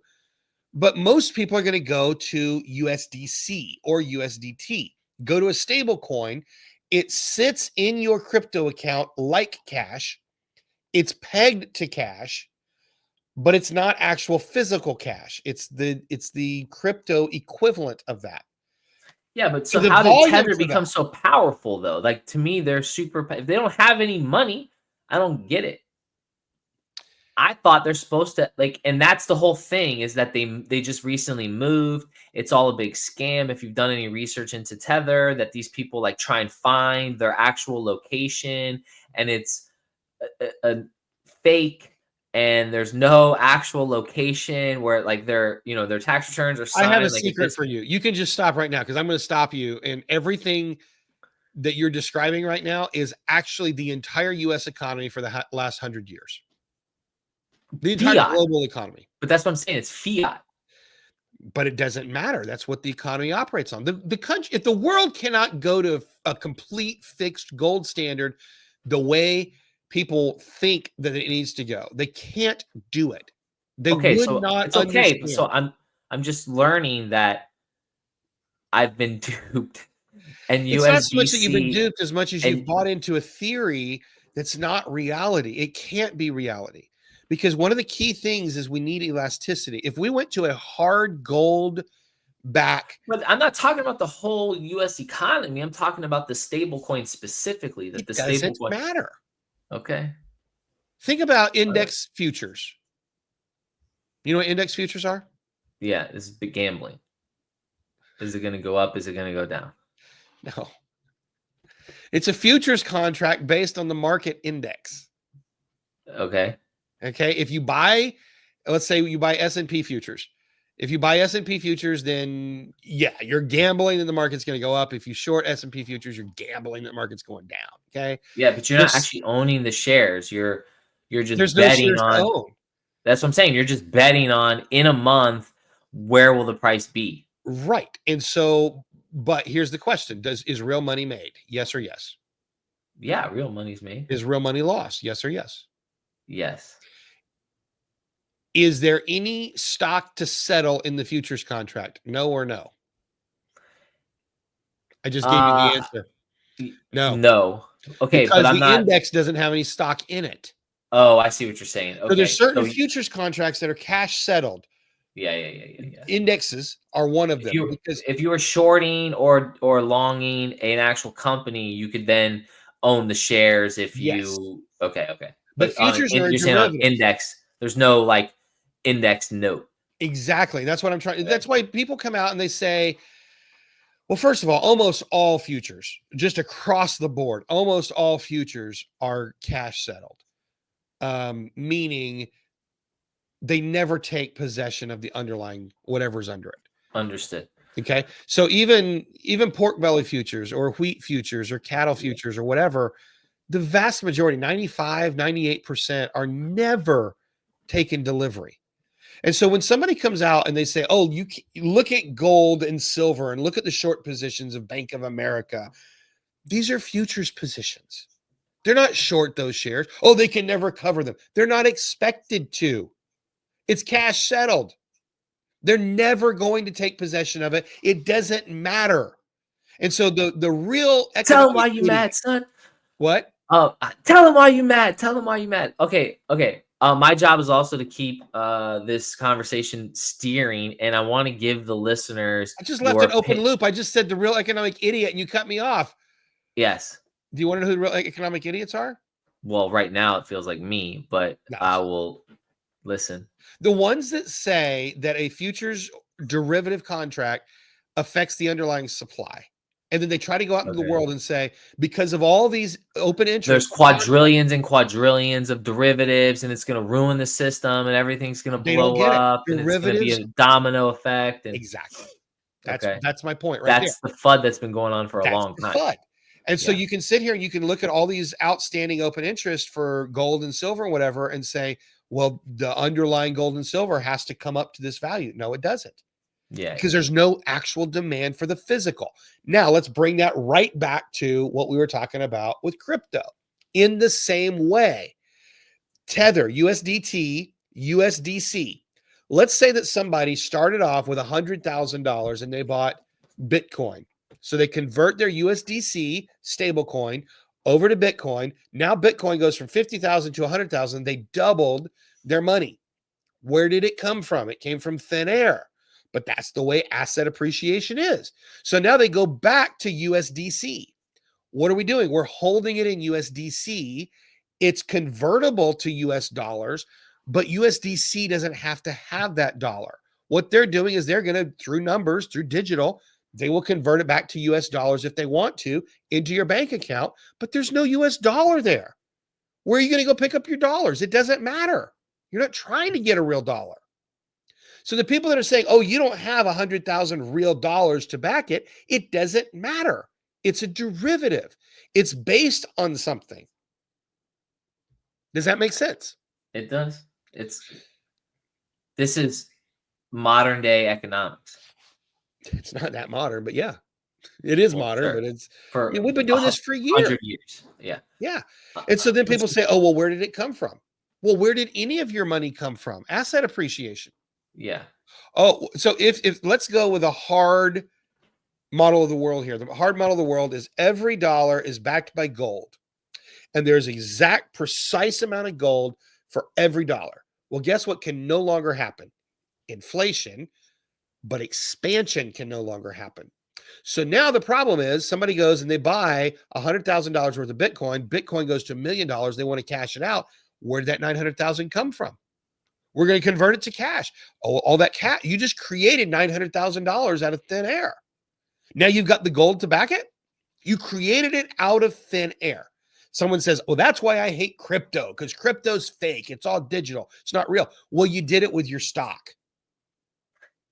But most people are going to go to USDC or USDT. Go to a stable coin. It sits in your crypto account like cash. It's pegged to cash, but it's not actual physical cash. It's the crypto equivalent of that. Yeah, but So so the how did volume Tether for become that, so powerful though? Like to me, they're super. If they don't have any money, I don't get it. I thought they're supposed to like, and that's the whole thing is that they just recently moved. It's all a big scam. If you've done any research into Tether, that these people like try and find their actual location, and it's a fake, and there's no actual location where like their their tax returns are I have a signed. Like it's secret just for you. You can just stop right now because I'm going to stop you. And everything that you're describing right now is actually the entire U.S. economy for the last 100 years. The entire fiat. global economy. But that's what I'm saying. It's fiat. But it doesn't matter. That's what the economy operates on. The country, if the world cannot go to a complete fixed gold standard the way people think that it needs to go, they can't do it. They Okay, would so not it's okay. So understand. I'm just learning that I've been duped, and It's not so much that you've been USDC duped as much as you've and bought into a theory that's not reality. It can't be reality because one of the key things is we need elasticity. If we went to a hard gold back, but I'm not talking about the whole US economy. I'm talking about the stable coin specifically, that it the stable doesn't coin. matter. Okay. Think about index futures. You know what index futures are? Yeah, this is big gambling. Is it going to go up? Is it going to go down? No. It's a futures contract based on the market index. Okay. Okay. If you buy, let's say you buy S&P futures. If you buy S&P futures, then yeah, you're gambling that the market's going to go up. If you short S&P futures, you're gambling that the market's going down. Okay. Yeah, but you're not actually owning the shares. You're just There's no betting shares to on. own. That's what I'm saying. You're just betting on in a month where will the price be? Right. And so, but here's the question. Is real money made? Yes or yes? Yeah, real money's made. Is real money lost? Yes or yes? Yes. Is there any stock to settle in the futures contract? No or no? I just gave you the answer. No, No. Okay, but because I'm the not. index doesn't have any stock in it. Oh, I see what you're saying. So there's Okay. certain So futures contracts that are cash settled. yeah. Indexes are one of If them you because if you were shorting or longing an actual company, you could then own the shares if yes, you okay. but But futures are a you're saying on derivative. index, there's no like index note. Exactly. That's what I'm trying. Okay. That's why people come out and they say, well, first of all, almost all futures, just across the board, almost all futures are cash settled. Meaning they never take possession of the underlying whatever's under it. Understood. Okay. So even pork belly futures or wheat futures or cattle futures or whatever, the vast majority, 95, 98% are never taken delivery. And so when somebody comes out and they say, oh, you look at gold and silver and look at the short positions of Bank of America, these are futures positions. They're not short those shares. Oh, they can never cover them. They're not expected to. It's cash settled. They're never going to take possession of it. It doesn't matter. And so the real Tell them why economic you idiot, mad, son. what? Tell them why you mad. Tell them why you mad. Okay. My job is also to keep this conversation steering, and I want to give the listeners. I just left an open loop. I just said the real economic idiot, and you cut me off. Yes. Do you want to know who the real economic idiots are? Well, right now it feels like me, but No. I will listen. The ones that say that a futures derivative contract affects the underlying supply. And then they try to go out into the world and say, because of all these open interest, there's quadrillions and quadrillions of derivatives, and it's going to ruin the system, and everything's going to blow up, and it's going to be a domino effect. And exactly. That's my point right there. That's the FUD that's been going on for a long time. FUD. And so you can sit here and you can look at all these outstanding open interest for gold and silver and whatever and say, well, the underlying gold and silver has to come up to this value. No, it doesn't. Yeah. Because there's no actual demand for the physical. Now, let's bring that right back to what we were talking about with crypto. In the same way, Tether, USDT, USDC. Let's say that somebody started off with $100,000 and they bought Bitcoin. So they convert their USDC stablecoin over to Bitcoin. Now Bitcoin goes from 50,000 to 100,000. They doubled their money. Where did it come from? It came from thin air. But that's the way asset appreciation is. So now they go back to USDC. What are we doing? We're holding it in USDC. It's convertible to US dollars, but USDC doesn't have to have that dollar. What they're doing is they're going to, through numbers, through digital, they will convert it back to US dollars if they want to into your bank account, but there's no US dollar there. Where are you going to go pick up your dollars? It doesn't matter. You're not trying to get a real dollar. So the people that are saying, oh, you don't have 100,000 real dollars to back it, it doesn't matter. It's a derivative. It's based on something. Does that make sense? It does. This is modern day economics. It's not that modern, but yeah, it is modern, but it's, we've been doing this for years. 100 years. Yeah. Yeah. And so then people say, oh, well, where did it come from? Well, where did any of your money come from? Asset appreciation. Yeah. Oh, so if let's go with a hard model of the world here. The hard model of the world is every dollar is backed by gold. And there's exact precise amount of gold for every dollar. Well, guess what can no longer happen? Inflation, but expansion can no longer happen. So now the problem is somebody goes and they buy $100,000 worth of Bitcoin. Bitcoin goes to $1 million. They want to cash it out. Where did that 900,000 come from? We're going to convert it to cash. Oh, all that cash, you just created $900,000 out of thin air. Now you've got the gold to back it. You created it out of thin air. Someone says, oh, that's why I hate crypto, because crypto's fake. It's all digital. It's not real. Well, you did it with your stock.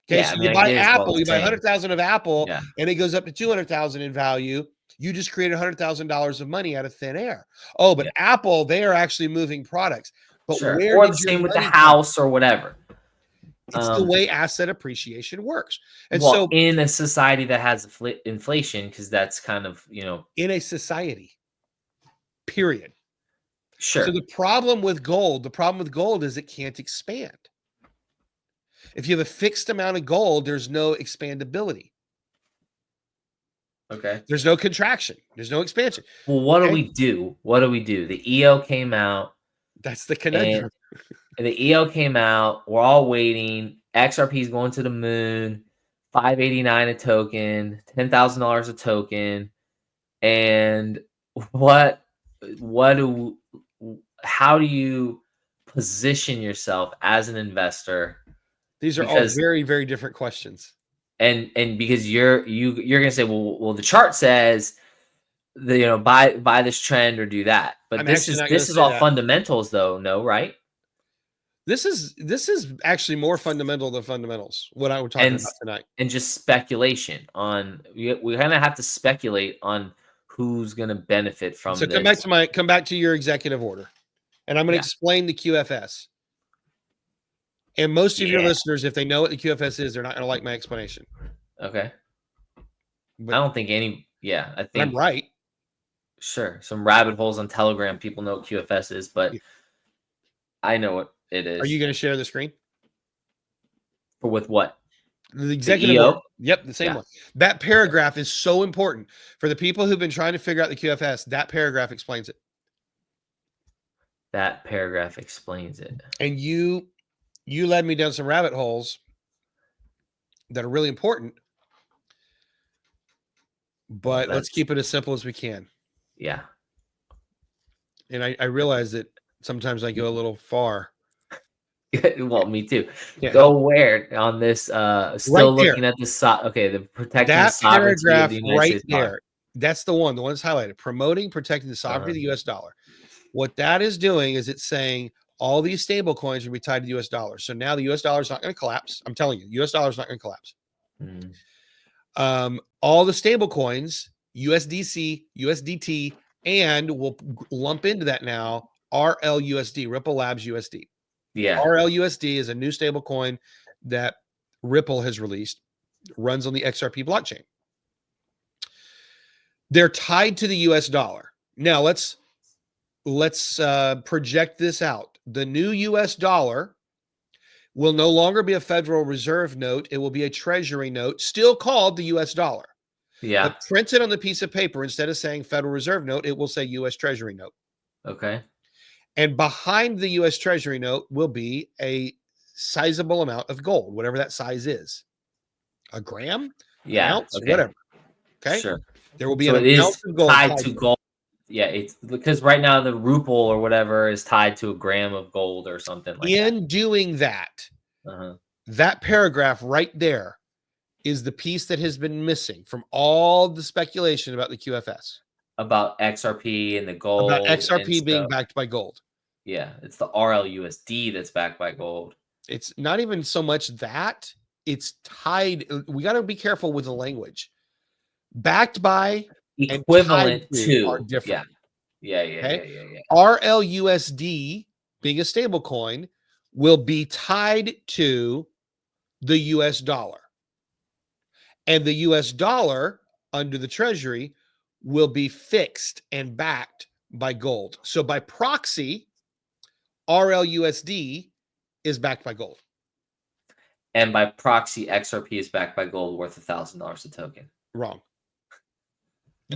Okay, yeah, so you buy Apple, you buy 100,000 of Apple, and it goes up to 200,000 in value. You just created $100,000 of money out of thin air. Oh, but Apple, they are actually moving products. But where or the same with the house or whatever. It's the way asset appreciation works. And well, so in a society that has inflation, because that's kind of, in a society, period. Sure. So the problem with gold is it can't expand. If you have a fixed amount of gold, there's no expandability. Okay. There's no contraction. There's no expansion. Well, what do we do? The EO came out. That's the conundrum. And the EO came out. We're all waiting. XRP is going to the moon. $5.89 a token. $10,000 a token. And how do you position yourself as an investor? These are all very, very different questions. And because you're gonna say, well, the chart says that, buy this trend or do that. But this is all fundamentals, though, no, right? This is actually more fundamental than fundamentals. What I was talking And about tonight. and just speculation on we kind of have to speculate on who's going to benefit from So this. come back to your executive order, and I'm going to Yeah. explain the QFS. And most of your Yeah. listeners, if they know what the QFS is, they're not going to like my explanation. Okay. But I don't think any. Yeah, I I'm think right. sure some rabbit holes on Telegram. People know what QFS is, but Yeah. I know what it is. Are you going to share the screen? For with what? The executive EO? order. Yep, the same Yeah. one. That paragraph is so important for the people who've been trying to figure out the QFS. That paragraph explains it. That paragraph explains it. And you led me down some rabbit holes that are really important. But let's keep it as simple as we can. Yeah. And I realize that sometimes I go a little far. Well, me too. Can't Go help where on this? Still Right looking there. at the okay, the protecting the That sovereignty of paragraph the United right States dollar. there. That's the one that's highlighted. Promoting, protecting the sovereignty of the US dollar. What that is doing is it's saying all these stable coins will be tied to the US dollar. So now the US dollar is not going to collapse. I'm telling you, US dollar is not going to collapse. Mhm. All the stable coins, USDC, USDT, and we'll lump into that now RLUSD, Ripple Labs USD. Yeah. RLUSD is a new stable coin that Ripple has released, runs on the XRP blockchain. They're tied to the US dollar. Now let's project this out. The new US dollar will no longer be a Federal Reserve note. It will be a Treasury note, still called the US dollar. Yeah. But printed on the piece of paper, instead of saying Federal Reserve note, it will say US Treasury note. Okay. And behind the US Treasury note will be a sizable amount of gold, whatever that size is. A gram? Yeah. An ounce? Okay. Whatever. Okay. Sure. There will be So an it amount is of gold tied to gold. Yeah, it's because right now the ruble or whatever is tied to a gram of gold or something like that. In doing that, Uh-huh. that paragraph right there is the piece that has been missing from all the speculation about the QFS. About XRP and the gold. About XRP and being stuff. backed by gold. Yeah, it's the RLUSD that's backed by gold. It's not even so much that, it's tied. We got to be careful with the language. Backed by Equivalent and tied to are different. Yeah. Okay? RLUSD, being a stable coin, will be tied to the US dollar. And the US dollar under the Treasury will be fixed and backed by gold. So by proxy, RLUSD is backed by gold. And by proxy, XRP is backed by gold worth $1,000 a token. Wrong.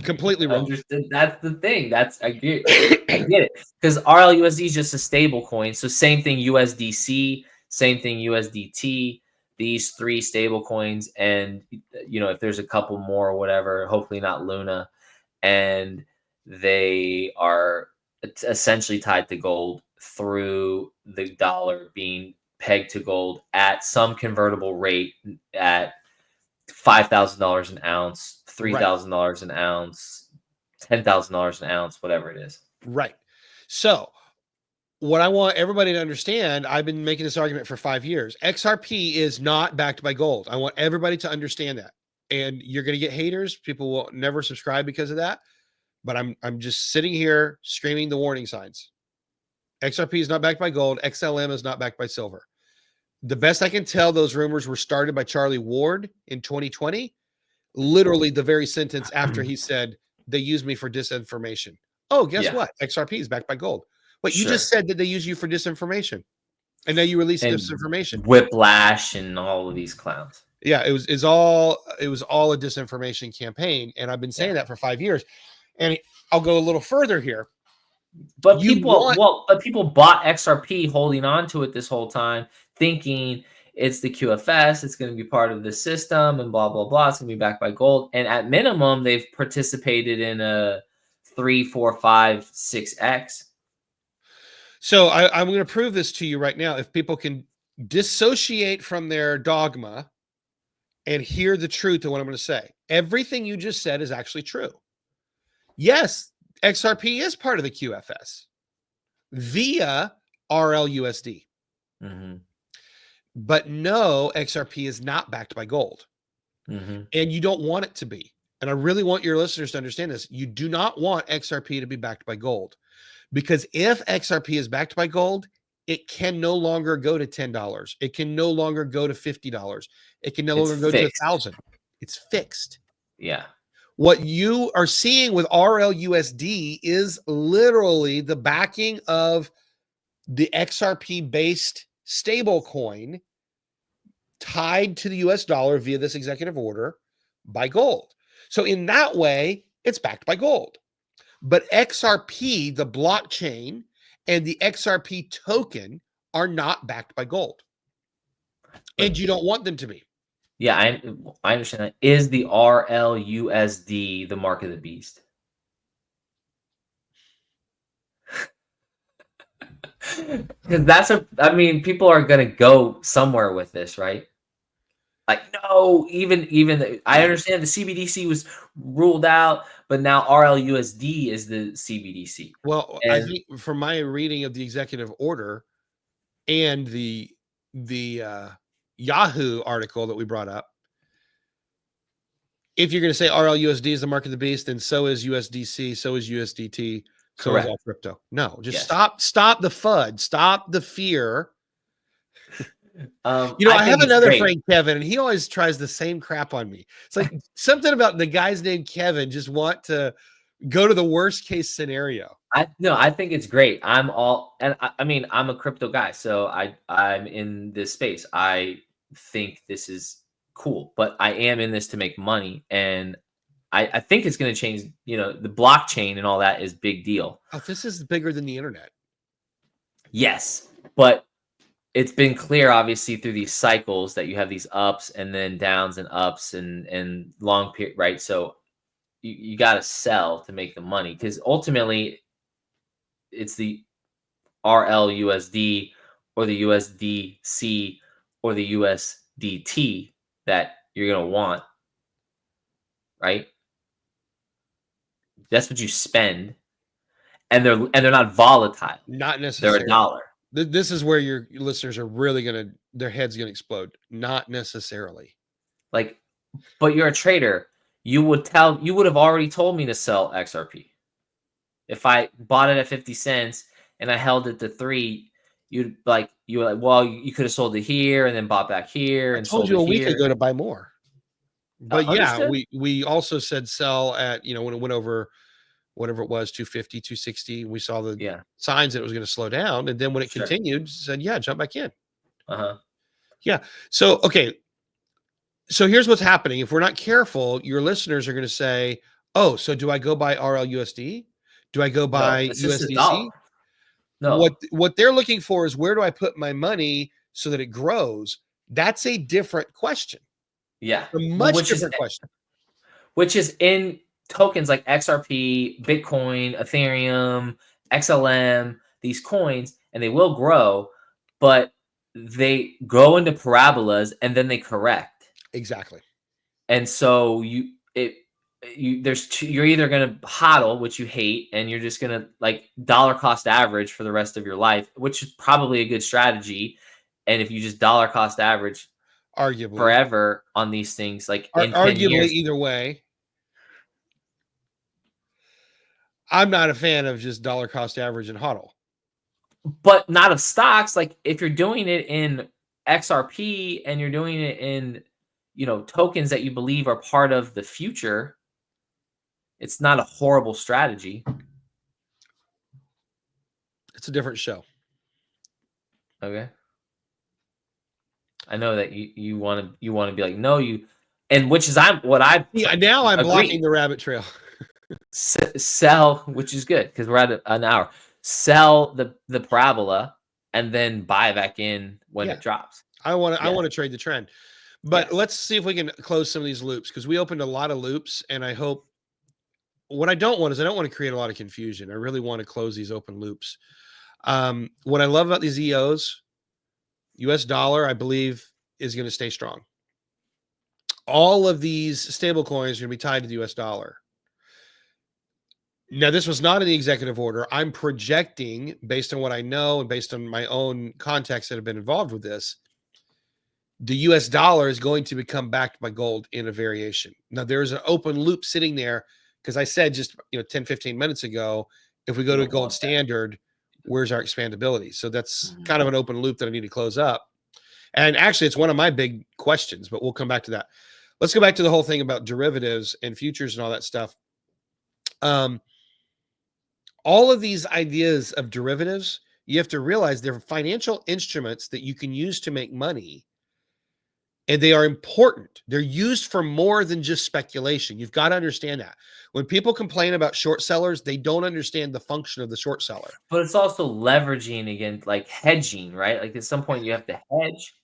Completely wrong. Understood. That's the thing. I get it. Because RLUSD is just a stable coin. So same thing USDC, same thing USDT, these three stable coins. And, if there's a couple more or whatever, hopefully not Luna. And they are essentially tied to gold through the dollar being pegged to gold at some convertible rate at $5,000 an ounce, $3,000 an ounce, $10,000 an ounce, whatever it is. Right. So what I want everybody to understand, I've been making this argument for 5 years. XRP is not backed by gold. I want everybody to understand that. And you're going to get haters. People will never subscribe because of that. But I'm just sitting here screaming the warning signs. XRP is not backed by gold. XLM is not backed by silver. The best I can tell, those rumors were started by Charlie Ward in 2020. Literally the very sentence after he said, they use me for disinformation. Oh, guess what? XRP is backed by gold. But you just said that they use you for disinformation. And now you release disinformation. Whiplash and all of these clowns. Yeah, it was all a disinformation campaign. And I've been saying that for 5 years. And I'll go a little further here. But people bought XRP holding on to it this whole time, thinking it's the QFS, it's going to be part of the system and blah, blah, blah. It's going to be backed by gold. And at minimum, they've participated in a 3, 4, 5, 6x. So I'm going to prove this to you right now. If people can dissociate from their dogma and hear the truth of what I'm going to say, everything you just said is actually true. Yes, XRP is part of the QFS via RLUSD. Mm-hmm. But no, XRP is not backed by gold. Mm-hmm. And you don't want it to be. And I really want your listeners to understand this. You do not want XRP to be backed by gold, because if XRP is backed by gold, it can no longer go to $10. It can no longer go to $50. It can no It's longer go fixed. to 1,000. It's fixed. Yeah. What you are seeing with RLUSD is literally the backing of the XRP based stable coin tied to the US dollar via this executive order by gold. So in that way, it's backed by gold. But XRP, the blockchain, and the XRP token are not backed by gold. And you don't want them to be. Yeah, I understand that. Is the RLUSD the mark of the beast? Because I mean, people are gonna go somewhere with this, right? Like, no, I understand the CBDC was ruled out, but now RLUSD is the CBDC. Well, I think from my reading of the executive order and the Yahoo article that we brought up, if you're going to say RLUSD is the mark of the beast, then so is USDC, so is USDT, so is all crypto. No, just stop the FUD, stop the fear. I have another friend, Kevin, and he always tries the same crap on me. It's like something about the guy's named Kevin just want to go to the worst case scenario. I think it's great. I'm a crypto guy, so I'm in this space. I think this is cool, but I am in this to make money, and I think it's going to change. The blockchain and all that is big deal. Oh, this is bigger than the internet. Yes, but it's been clear, obviously, through these cycles that you have these ups and then downs and ups and long period, right? So you got to sell to make the money, because ultimately it's the RLUSD or the USDC or the USDT that you're going to want, right? That's what you spend, and they're not volatile. Not necessarily. They're a dollar. This is where your listeners are really their head's gonna explode. Not necessarily. But you're a trader. You would have already told me to sell XRP. If I bought it at 50 cents and I held it to 3, you were like, well, you could have sold it here and then bought back here and told sold you it a week here. ago to buy more. But yeah, Understood. we also said sell at, when it went over whatever it was, 250, 260, we saw the signs that it was going to slow down. And then when it continued, said, yeah, jump back in. Yeah. So, okay. So here's what's happening. If we're not careful, your listeners are going to say, oh, so do I go buy RLUSD? Do I go buy USDC? No. What they're looking for is, where do I put my money so that it grows? That's a different question. Yeah. A much different question. Which is in tokens like XRP, Bitcoin, Ethereum, XLM, these coins, and they will grow, but they go into parabolas and then they correct. Exactly. And so you're either going to hodl, which you hate, and you're just going to dollar cost average for the rest of your life, which is probably a good strategy. And if you just dollar cost average arguably forever on these things, in 10 arguably years, either way, I'm not a fan of just dollar cost average and hodl. But not of stocks. Like, if you're doing it in XRP and you're doing it in, tokens that you believe are part of the future, it's not a horrible strategy. It's a different show. Okay. I know that you want to be like, no, and which is I'm blocking the rabbit trail. Sell, which is good because we're at an hour. Sell the parabola and then buy back in when it drops. I want to trade the trend. But let's see if we can close some of these loops, because we opened a lot of loops, and I hope, what I don't want to create a lot of confusion. I really want to close these open loops. What I love about these EOs, US dollar, I believe, is going to stay strong. All of these stable coins are going to be tied to the US dollar. Now, this was not in the executive order. I'm projecting based on what I know and based on my own contacts that have been involved with this. The US dollar is going to become backed by gold in a variation. Now, there's an open loop sitting there because I said just 10, 15 minutes ago, if we go to gold standard, where's our expandability? So that's kind of an open loop that I need to close up. And actually, it's one of my big questions, but we'll come back to that. Let's go back to the whole thing about derivatives and futures and all that stuff. All of these ideas of derivatives, you have to realize they're financial instruments that you can use to make money. And they are important. They're used for more than just speculation. You've got to understand that. When people complain about short sellers, they don't understand the function of the short seller. But it's also leveraging against, like, hedging, right? Like, at some point you have to hedge.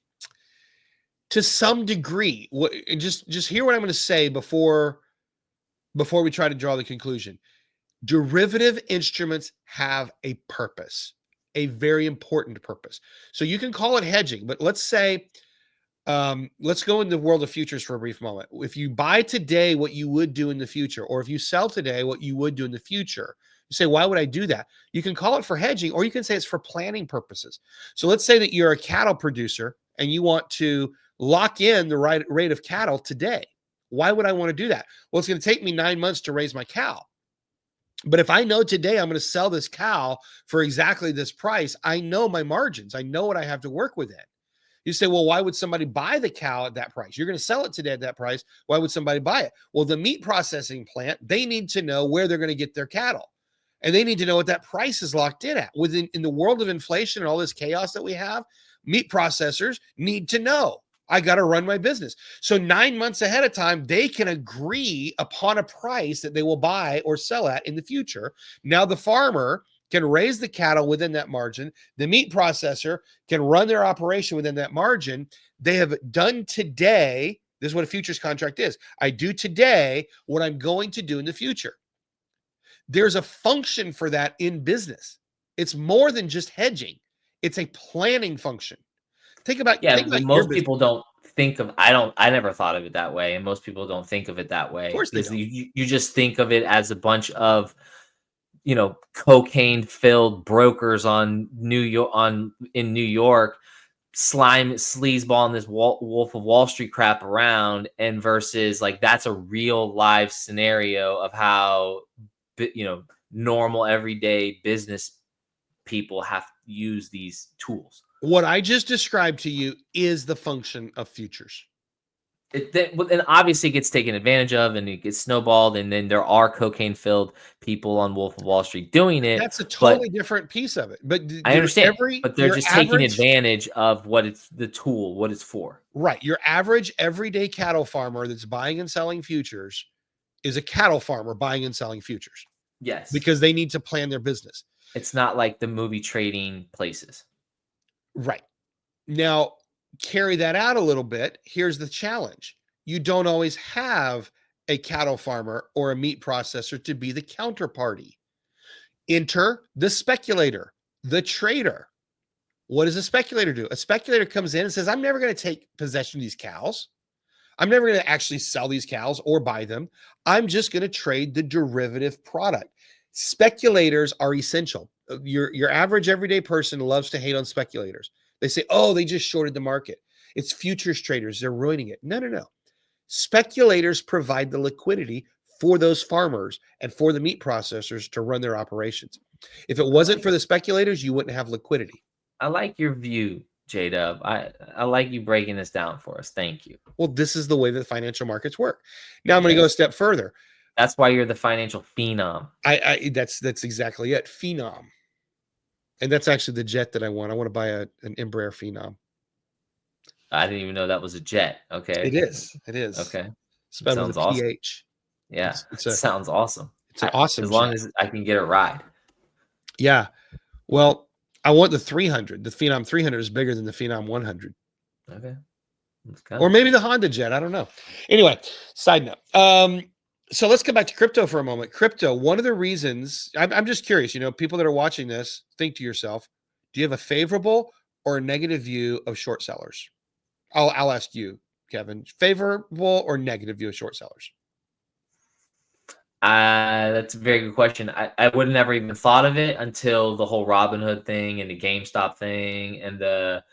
To some degree, just hear what I'm going to say before we try to draw the conclusion. Derivative instruments have a purpose, a very important purpose. So you can call it hedging, but let's say, let's go in the world of futures for a brief moment. If you buy today what you would do in the future, or if you sell today what you would do in the future, you say, why would I do that? You can call it for hedging, or you can say it's for planning purposes. So let's say that you're a cattle producer and you want to lock in the right rate of cattle today. Why would I want to do that? Well, it's going to take me 9 months to raise my cow. But if I know today I'm going to sell this cow for exactly this price, I know my margins. I know what I have to work with it. You say, well, why would somebody buy the cow at that price? You're going to sell it today at that price. Why would somebody buy it? Well, the meat processing plant, they need to know where they're going to get their cattle. And they need to know what that price is locked in at. In the world of inflation and all this chaos that we have, meat processors need to know, I got to run my business. So 9 months ahead of time, they can agree upon a price that they will buy or sell at in the future. Now the farmer can raise the cattle within that margin. The meat processor can run their operation within that margin. They have done today. This is what a futures contract is. I do today what I'm going to do in the future. There's a function for that in business. It's more than just hedging. It's a planning function. Think about Most people don't think of. I never thought of it that way, and most people don't think of it that way. Of course they because don't. you just think of it as a bunch of, cocaine-filled brokers in New York, sleazeball, and this Wolf of Wall Street crap around, and versus, like, that's a real live scenario of how, normal everyday business people have to use these tools. What I just described to you is the function of futures. And obviously it gets taken advantage of, and it gets snowballed, and then there are cocaine-filled people on Wolf of Wall Street doing it. That's a totally different piece of it. But I understand, but they're just taking advantage of what it's for. Right. Your average everyday cattle farmer that's buying and selling futures is a cattle farmer buying and selling futures. Yes. Because they need to plan their business. It's not like the movie trading places. Right. Now, carry that out a little bit. Here's the challenge. You don't always have a cattle farmer or a meat processor to be the counterparty. Enter the speculator, the trader. What does a speculator do? A speculator comes in and says, I'm never going to take possession of these cows. I'm never going to actually sell these cows or buy them. I'm just going to trade the derivative product. Speculators are essential. Your average everyday person loves to hate on speculators. They say, oh, they just shorted the market. It's futures traders. They're ruining it. No. Speculators provide the liquidity for those farmers and for the meat processors to run their operations. If it wasn't for the speculators, you wouldn't have liquidity. I like your view, J-Dub. I like you breaking this down for us. Thank you. Well, this is the way that financial markets work. Now I'm going to go a step further. That's why you're the financial phenom. That's exactly it. Phenom. And that's actually the jet that I want. I want to buy an Embraer Phenom. I didn't even know that was a jet. Okay. It is. Okay. Spelled with a awesome. PH. Yeah. It sounds awesome. It's an awesome as long as I can get a ride. Yeah. Well, I want the 300. The Phenom 300 is bigger than the Phenom 100. Okay. Or maybe the Honda jet. I don't know. Anyway, side note. So let's come back to crypto for a moment. Crypto, one of the reasons, I'm just curious, people that are watching this, think to yourself, do you have a favorable or a negative view of short sellers? I'll ask you, Kevin, favorable or negative view of short sellers? That's a very good question. I would have never even thought of it until the whole Robinhood thing and the GameStop thing and the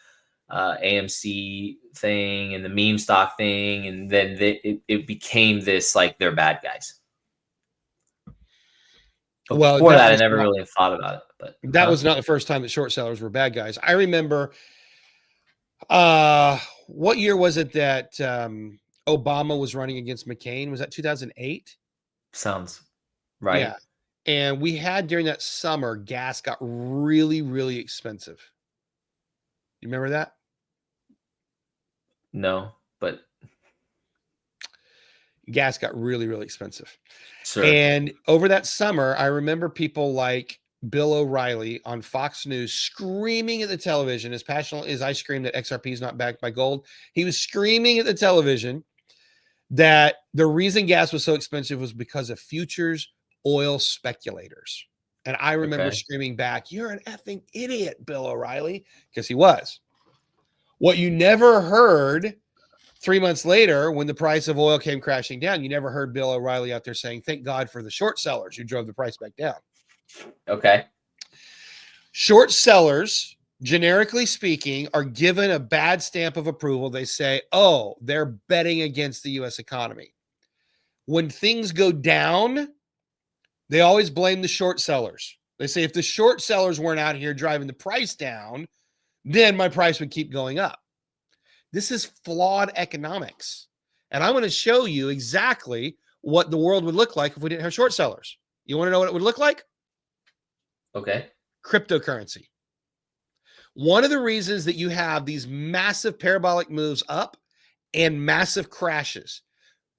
AMC thing and the meme stock thing, and then it became this like they're bad guys. But Well, before that, I never really thought about it. But that was not the first time that short sellers were bad guys. I remember, what year was it that Obama was running against McCain? Was that 2008? Sounds right. Yeah. And we had during that summer, gas got really, really expensive. You remember that? No, but gas got really, really expensive. sure. And over that summer, I remember people like Bill O'Reilly on Fox News screaming at the television, as passionately as I screamed that XRP is not backed by gold. He was screaming at the television that the reason gas was so expensive was because of futures oil speculators. And I remember screaming back, "You're an effing idiot, Bill O'Reilly," because he was. What you never heard 3 months later, when the price of oil came crashing down, you never heard Bill O'Reilly out there saying, "Thank God for the short sellers who drove the price back down." Okay. Short sellers, generically speaking, are given a bad stamp of approval. They say, "Oh, they're betting against the U.S. economy." When things go down, they always blame the short sellers. They say, if the short sellers weren't out here driving the price down, then my price would keep going up. This is flawed economics. And I'm going to show you exactly what the world would look like if we didn't have short sellers. You want to know what it would look like? Okay. Cryptocurrency. One of the reasons that you have these massive parabolic moves up and massive crashes,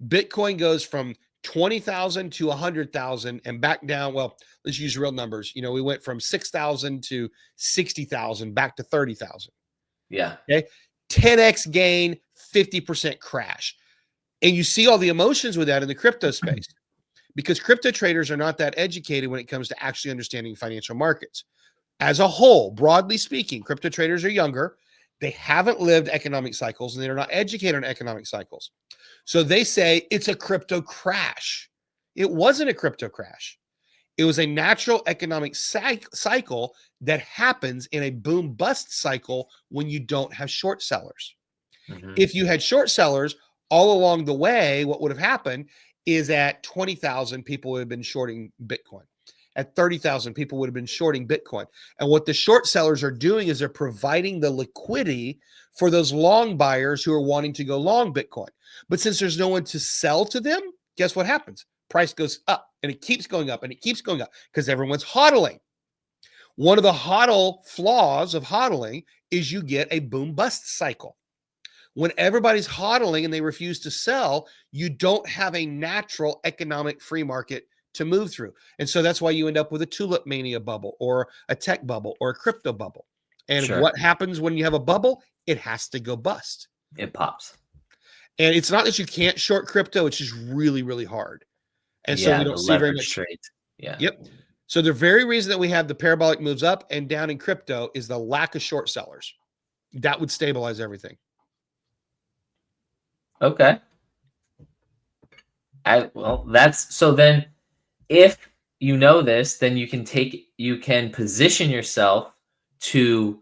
Bitcoin goes from 20,000 to 100,000 and back down. Well, let's use real numbers. You know, we went from 6,000 to 60,000 back to 30,000. Yeah. Okay. 10x gain, 50% crash. And you see all the emotions with that in the crypto space because crypto traders are not that educated when it comes to actually understanding financial markets. As a whole, broadly speaking, crypto traders are younger. They haven't lived economic cycles and they're not educated on economic cycles. So they say it's a crypto crash. It wasn't a crypto crash. It was a natural economic cycle that happens in a boom bust cycle when you don't have short sellers. Mm-hmm. If you had short sellers all along the way, what would have happened is at 20,000, people would have been shorting Bitcoin. At 30,000, people would have been shorting Bitcoin. And what the short sellers are doing is they're providing the liquidity for those long buyers who are wanting to go long Bitcoin. But since there's no one to sell to them, guess what happens? Price goes up and it keeps going up and it keeps going up because everyone's hodling. One of the hodl flaws of hodling is you get a boom bust cycle. When everybody's hodling and they refuse to sell, you don't have a natural economic free market to move through. And so that's why you end up with a tulip mania bubble or a tech bubble or a crypto bubble. And what happens when you have a bubble? It has to go bust. It pops. And it's not that you can't short crypto, it's just really, really hard. And so we don't see very much trade. Yeah. Yep. So the very reason that we have the parabolic moves up and down in crypto is the lack of short sellers. That would stabilize everything. Okay. Well, that's so then if you know this, then you can position yourself to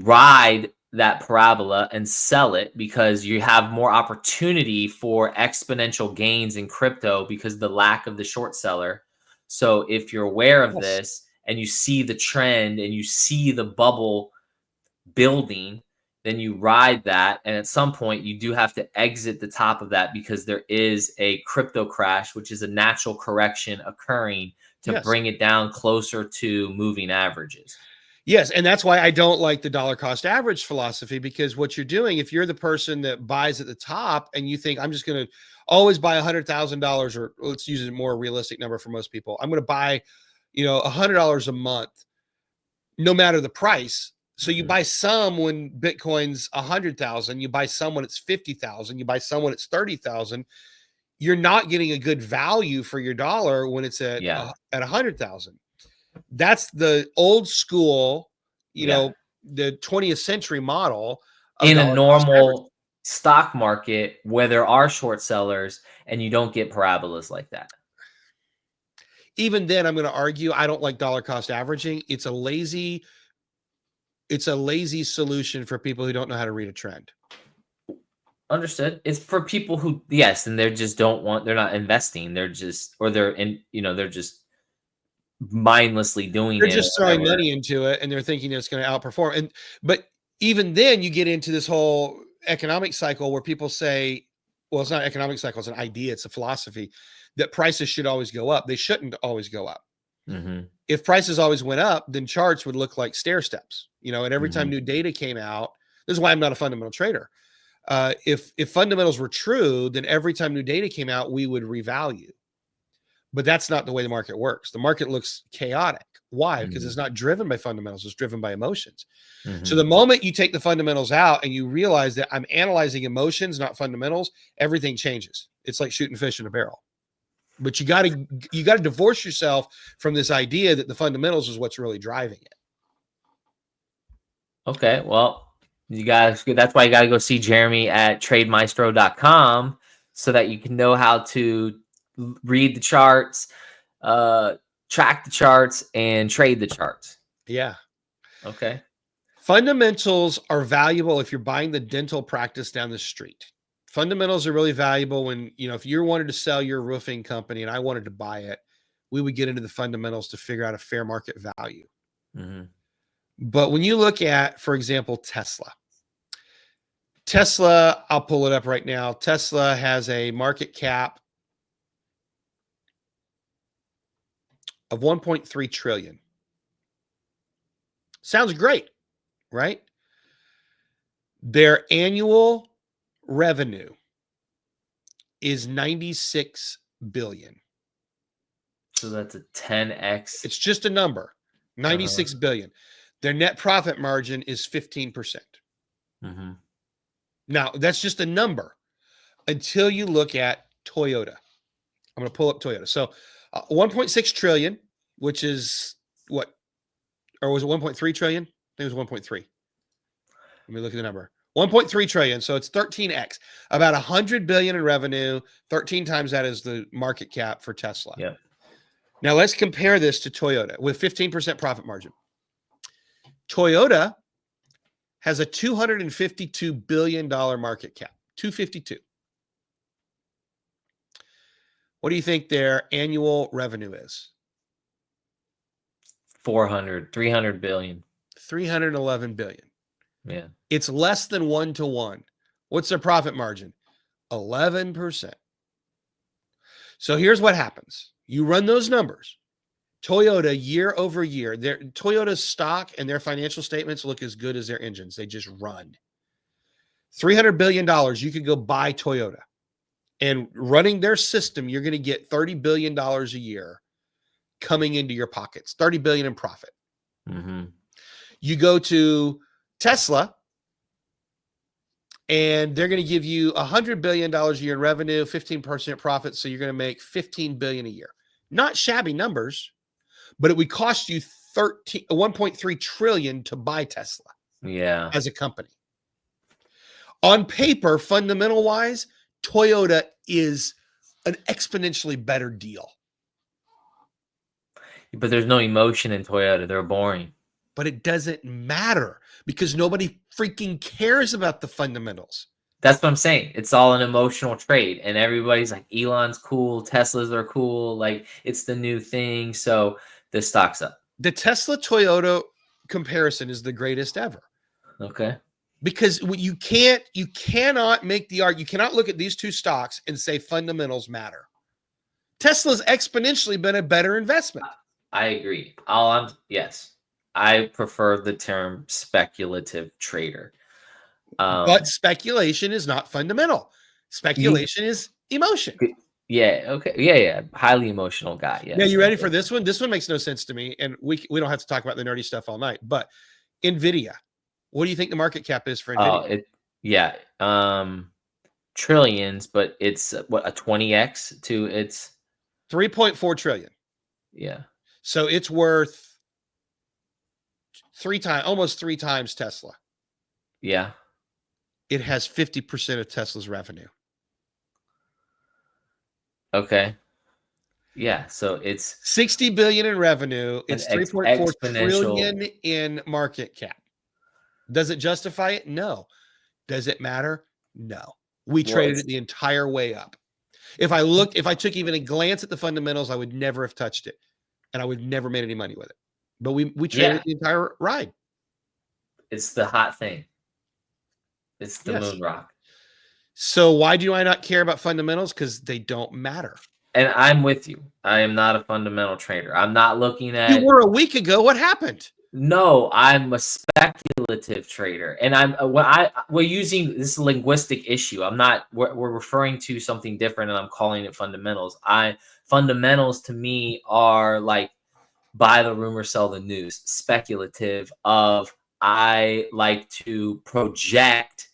ride that parabola and sell it because you have more opportunity for exponential gains in crypto because of the lack of the short seller. So if you're aware of this and you see the trend and you see the bubble building, then you ride that. And at some point you do have to exit the top of that because there is a crypto crash, which is a natural correction occurring to bring it down closer to moving averages. Yes, and that's why I don't like the dollar cost average philosophy, because what you're doing, if you're the person that buys at the top and you think I'm just going to always buy $100,000, or let's use a more realistic number for most people, I'm going to buy, $100 a month, no matter the price. So you buy some when Bitcoin's 100,000, you buy some when it's 50,000, you buy some when it's 30,000. You're not getting a good value for your dollar when it's at 100,000. That's the old school, the 20th century model in a normal stock market where there are short sellers and you don't get parabolas like that. even then, I'm going to argue I don't like dollar cost averaging. It's a lazy solution for people who don't know how to read a trend. Understood. It's for people who, yes, and they just don't want, they're not investing. They're just, or they're in, they're just mindlessly doing They're it. just throwing money into it and they're thinking it's going to outperform. But even then you get into this whole economic cycle where people say, well, it's not economic cycle, it's an idea, it's a philosophy that prices should always go up. They shouldn't always go up. Mm-hmm. If prices always went up, then charts would look like stair steps, and every time new data came out, this is why I'm not a fundamental trader. If fundamentals were true, then every time new data came out, we would revalue. But that's not the way the market works. The market looks chaotic. Why? Because it's not driven by fundamentals. It's driven by emotions. So the moment you take the fundamentals out and you realize that I'm analyzing emotions, not fundamentals, everything changes. It's like shooting fish in a barrel. But you got to divorce yourself from this idea that the fundamentals is what's really driving it. Okay, well, you guys, that's why you got to go see Jeremy at trademaestro.com so that you can know how to read the charts, track the charts, and trade the charts. Yeah. Okay. Fundamentals are valuable if you're buying the dental practice down the street. Fundamentals are really valuable when, if you wanted to sell your roofing company and I wanted to buy it, we would get into the fundamentals to figure out a fair market value. But when you look at, for example, Tesla, I'll pull it up right now. Tesla has a market cap of 1.3 trillion. Sounds great, right? Their annual revenue is 96 billion. So that's a 10x. It's just a number, 96 billion. Their net profit margin is 15%. Now, that's just a number until you look at Toyota. I'm going to pull up Toyota. So 1.6 trillion, which is what? Or was it 1.3 trillion? I think it was 1.3. Let me look at the number. 1.3 trillion. So it's 13x. About 100 billion in revenue. 13 times that is the market cap for Tesla. Yeah. Now let's compare this to Toyota with 15% profit margin. Toyota has a $252 billion market cap. 252. What do you think their annual revenue is? 300 billion. 311 billion. Yeah. It's less than 1-to-1. What's their profit margin? 11%. So here's what happens. You run those numbers. Toyota year over year, Toyota's stock and their financial statements look as good as their engines. They just run. $300 billion, you could go buy Toyota. And running their system, you're going to get $30 billion a year coming into your pockets. $30 billion in profit. You go to Tesla, and they're going to give you $100 billion a year in revenue, 15% profit. So you're going to make $15 billion a year. Not shabby numbers, but it would cost you 1.3 trillion to buy Tesla. Yeah. As a company. On paper, fundamental wise, Toyota is an exponentially better deal. But there's no emotion in Toyota. They're boring. But it doesn't matter because nobody freaking cares about the fundamentals. That's what I'm saying. It's all an emotional trade. And everybody's like, Elon's cool. Teslas are cool. Like, it's the new thing. So the stock's up. The Tesla Toyota comparison is the greatest ever. Okay. Because you cannot make the argument. You cannot look at these two stocks and say fundamentals matter. Tesla's exponentially been a better investment. I agree. Yes. I prefer the term speculative trader. But speculation is not fundamental. Speculation is emotion. Yeah. Okay. Yeah. Highly emotional guy. Yes. Yeah. You ready for this one? This one makes no sense to me. And we don't have to talk about the nerdy stuff all night. But NVIDIA, what do you think the market cap is for NVIDIA? Trillions, but it's what, a 20x to its 3.4 trillion. Yeah. So it's worth almost three times Tesla. Yeah. It has 50% of Tesla's revenue. Okay. Yeah, so it's 60 billion in revenue. an It's 3.4 exponential. trillion in market cap. Does it justify it? No. Does it matter? No. We Well, traded it the entire way up. If I took even a glance at the fundamentals, I would never have touched it, and I would never made any money with it. But we traded yeah, it the entire ride. it's the hot thing. It's the Yes. moon rock. So why do I not care about fundamentals? Because they don't matter. And I'm with you. I am not a fundamental trader. I'm not looking You at. were a week ago. What happened? No, I'm a speculative trader, and we're using this linguistic issue. I'm not. We're referring to something different, and I'm calling it fundamentals. Fundamentals to me are like buy the rumor, sell the news. Speculative of I like to project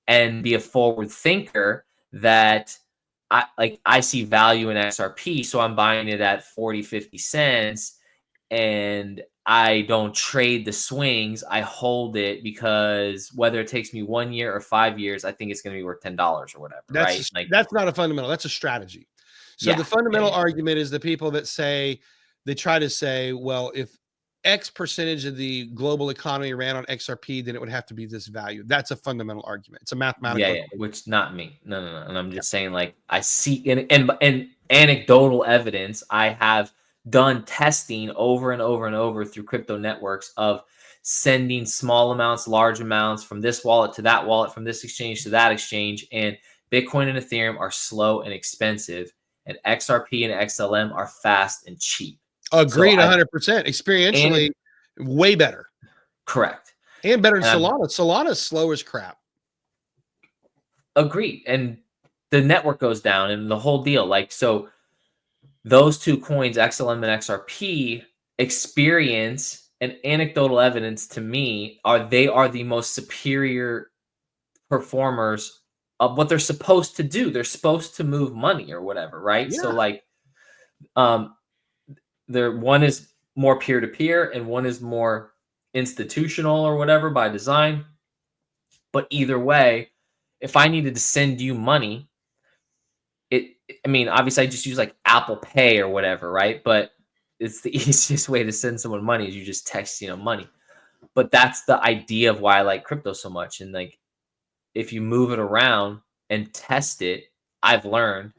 and be a forward thinker that I see value in XRP, so I'm buying it at 40, 50 cents, and I don't trade the swings. I hold it because whether it takes me 1 year or 5 years, I think it's going to be worth $10 or whatever, right? Like, That's not a fundamental. That's a strategy. So yeah, the fundamental argument is the people that say, they try to say, well, if X percentage of the global economy ran on XRP, then it would have to be this value. That's a fundamental argument. It's a mathematical. yeah, which not me. No. And I'm just saying, like, I see in anecdotal evidence, I have done testing over and over and over through crypto networks of sending small amounts, large amounts from this wallet to that wallet, from this exchange to that exchange. And Bitcoin and Ethereum are slow and expensive, and XRP and XLM are fast and cheap. Agreed, So 100%. Experientially, way better. Correct. And better than And Solana. Solana's slow as crap. Agreed. And the network goes down and the whole deal. Like, so those two coins, XLM and XRP, experience and anecdotal evidence to me they are the most superior performers of what they're supposed to do. They're supposed to move money or whatever, right? Yeah. So like one is more peer-to-peer and one is more institutional or whatever by design. But either way, if I needed to send you money, I mean, obviously I just use like Apple Pay or whatever, right? But it's the easiest way to send someone money is you just text, money. But that's the idea of why I like crypto so much. And like, if you move it around and test it, I've learned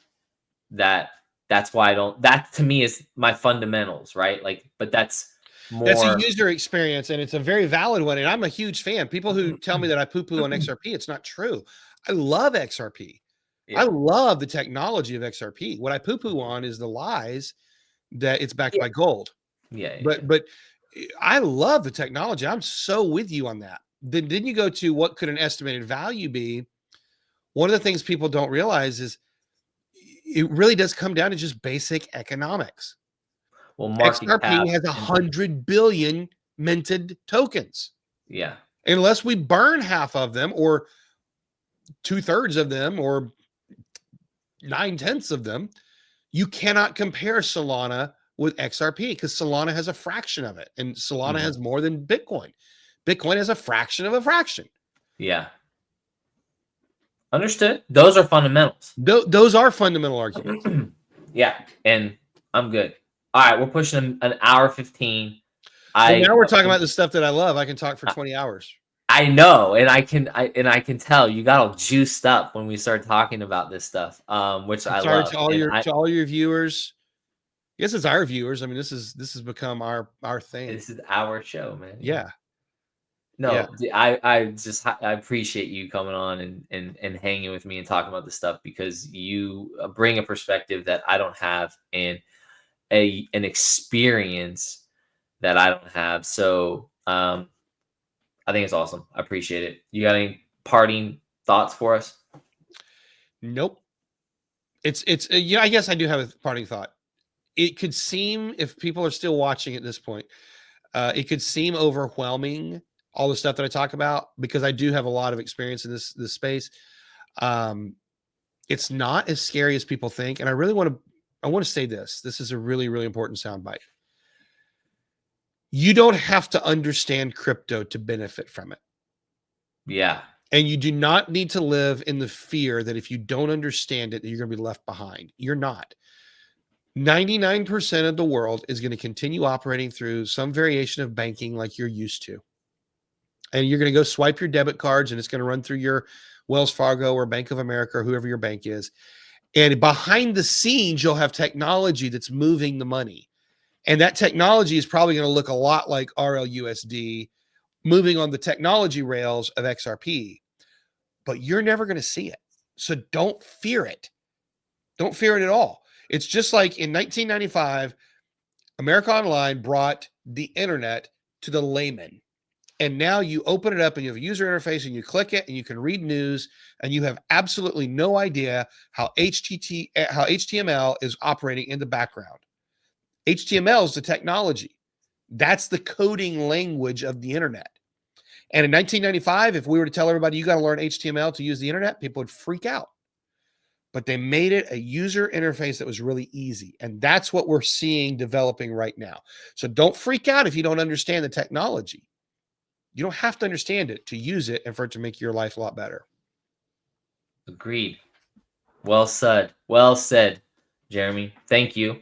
that's why that to me is my fundamentals, right? Like, but that's a more. user experience, and it's a very valid one. And I'm a huge fan. People who tell me that I poo-poo on XRP, it's not true. I love XRP. Yeah. I love the technology of XRP. What I poo-poo on is the lies that it's backed by gold. Yeah. But I love the technology. I'm so with you on that. Then didn't you go to what could an estimated value be? One of the things people don't realize is it really does come down to just basic economics. Well, market XRP cap has 100 billion minted tokens. Yeah. Unless we burn half of them or 2/3 of them or 9/10 of them, you cannot compare Solana with XRP because Solana has a fraction of it and Solana has more than Bitcoin. Bitcoin has a fraction of a fraction. Yeah. Understood. Those are fundamentals. Those are fundamental arguments. Yeah. And I'm good. All right. We're pushing an hour 15. Now we're talking about the stuff that I love. I can talk for 20 hours. I know. And I can tell you got all juiced up when we start talking about this stuff, which I love. To all your viewers. I guess it's our viewers. I mean, this has become our thing. This is our show, man. Yeah. No, yeah. I appreciate you coming on and hanging with me and talking about this stuff because you bring a perspective that I don't have and an experience that I don't have. So I think it's awesome. I appreciate it. You got any parting thoughts for us? Nope. It's I guess I do have a parting thought. It could seem, if people are still watching at this point, it could seem overwhelming, all the stuff that I talk about, because I do have a lot of experience in this space. It's not as scary as people think. And I want to say this. This is a really, really important soundbite. You don't have to understand crypto to benefit from it. Yeah. And you do not need to live in the fear that if you don't understand it, that you're going to be left behind. You're not. 99% of the world is going to continue operating through some variation of banking like you're used to. And you're going to go swipe your debit cards and it's going to run through your Wells Fargo or Bank of America or whoever your bank is. And behind the scenes, you'll have technology that's moving the money. And that technology is probably going to look a lot like RLUSD moving on the technology rails of XRP. But you're never going to see it. So don't fear it. Don't fear it at all. It's just like in 1995, America Online brought the internet to the layman. And now you open it up and you have a user interface and you click it and you can read news and you have absolutely no idea how HTML is operating in the background. HTML is the technology. That's the coding language of the internet. And in 1995, if we were to tell everybody you got to learn HTML to use the internet, people would freak out. But they made it a user interface that was really easy. And that's what we're seeing developing right now. So don't freak out if you don't understand the technology. You don't have to understand it to use it and for it to make your life a lot better. Agreed. Well said. Well said, Jeremy. Thank you.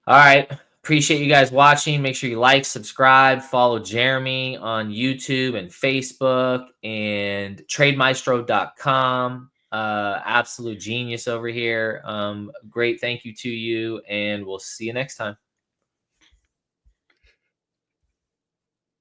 All right. Appreciate you guys watching. Make sure you like, subscribe, follow Jeremy on YouTube and Facebook and trademaestro.com. Absolute genius over here. Great thank you to you, and we'll see you next time.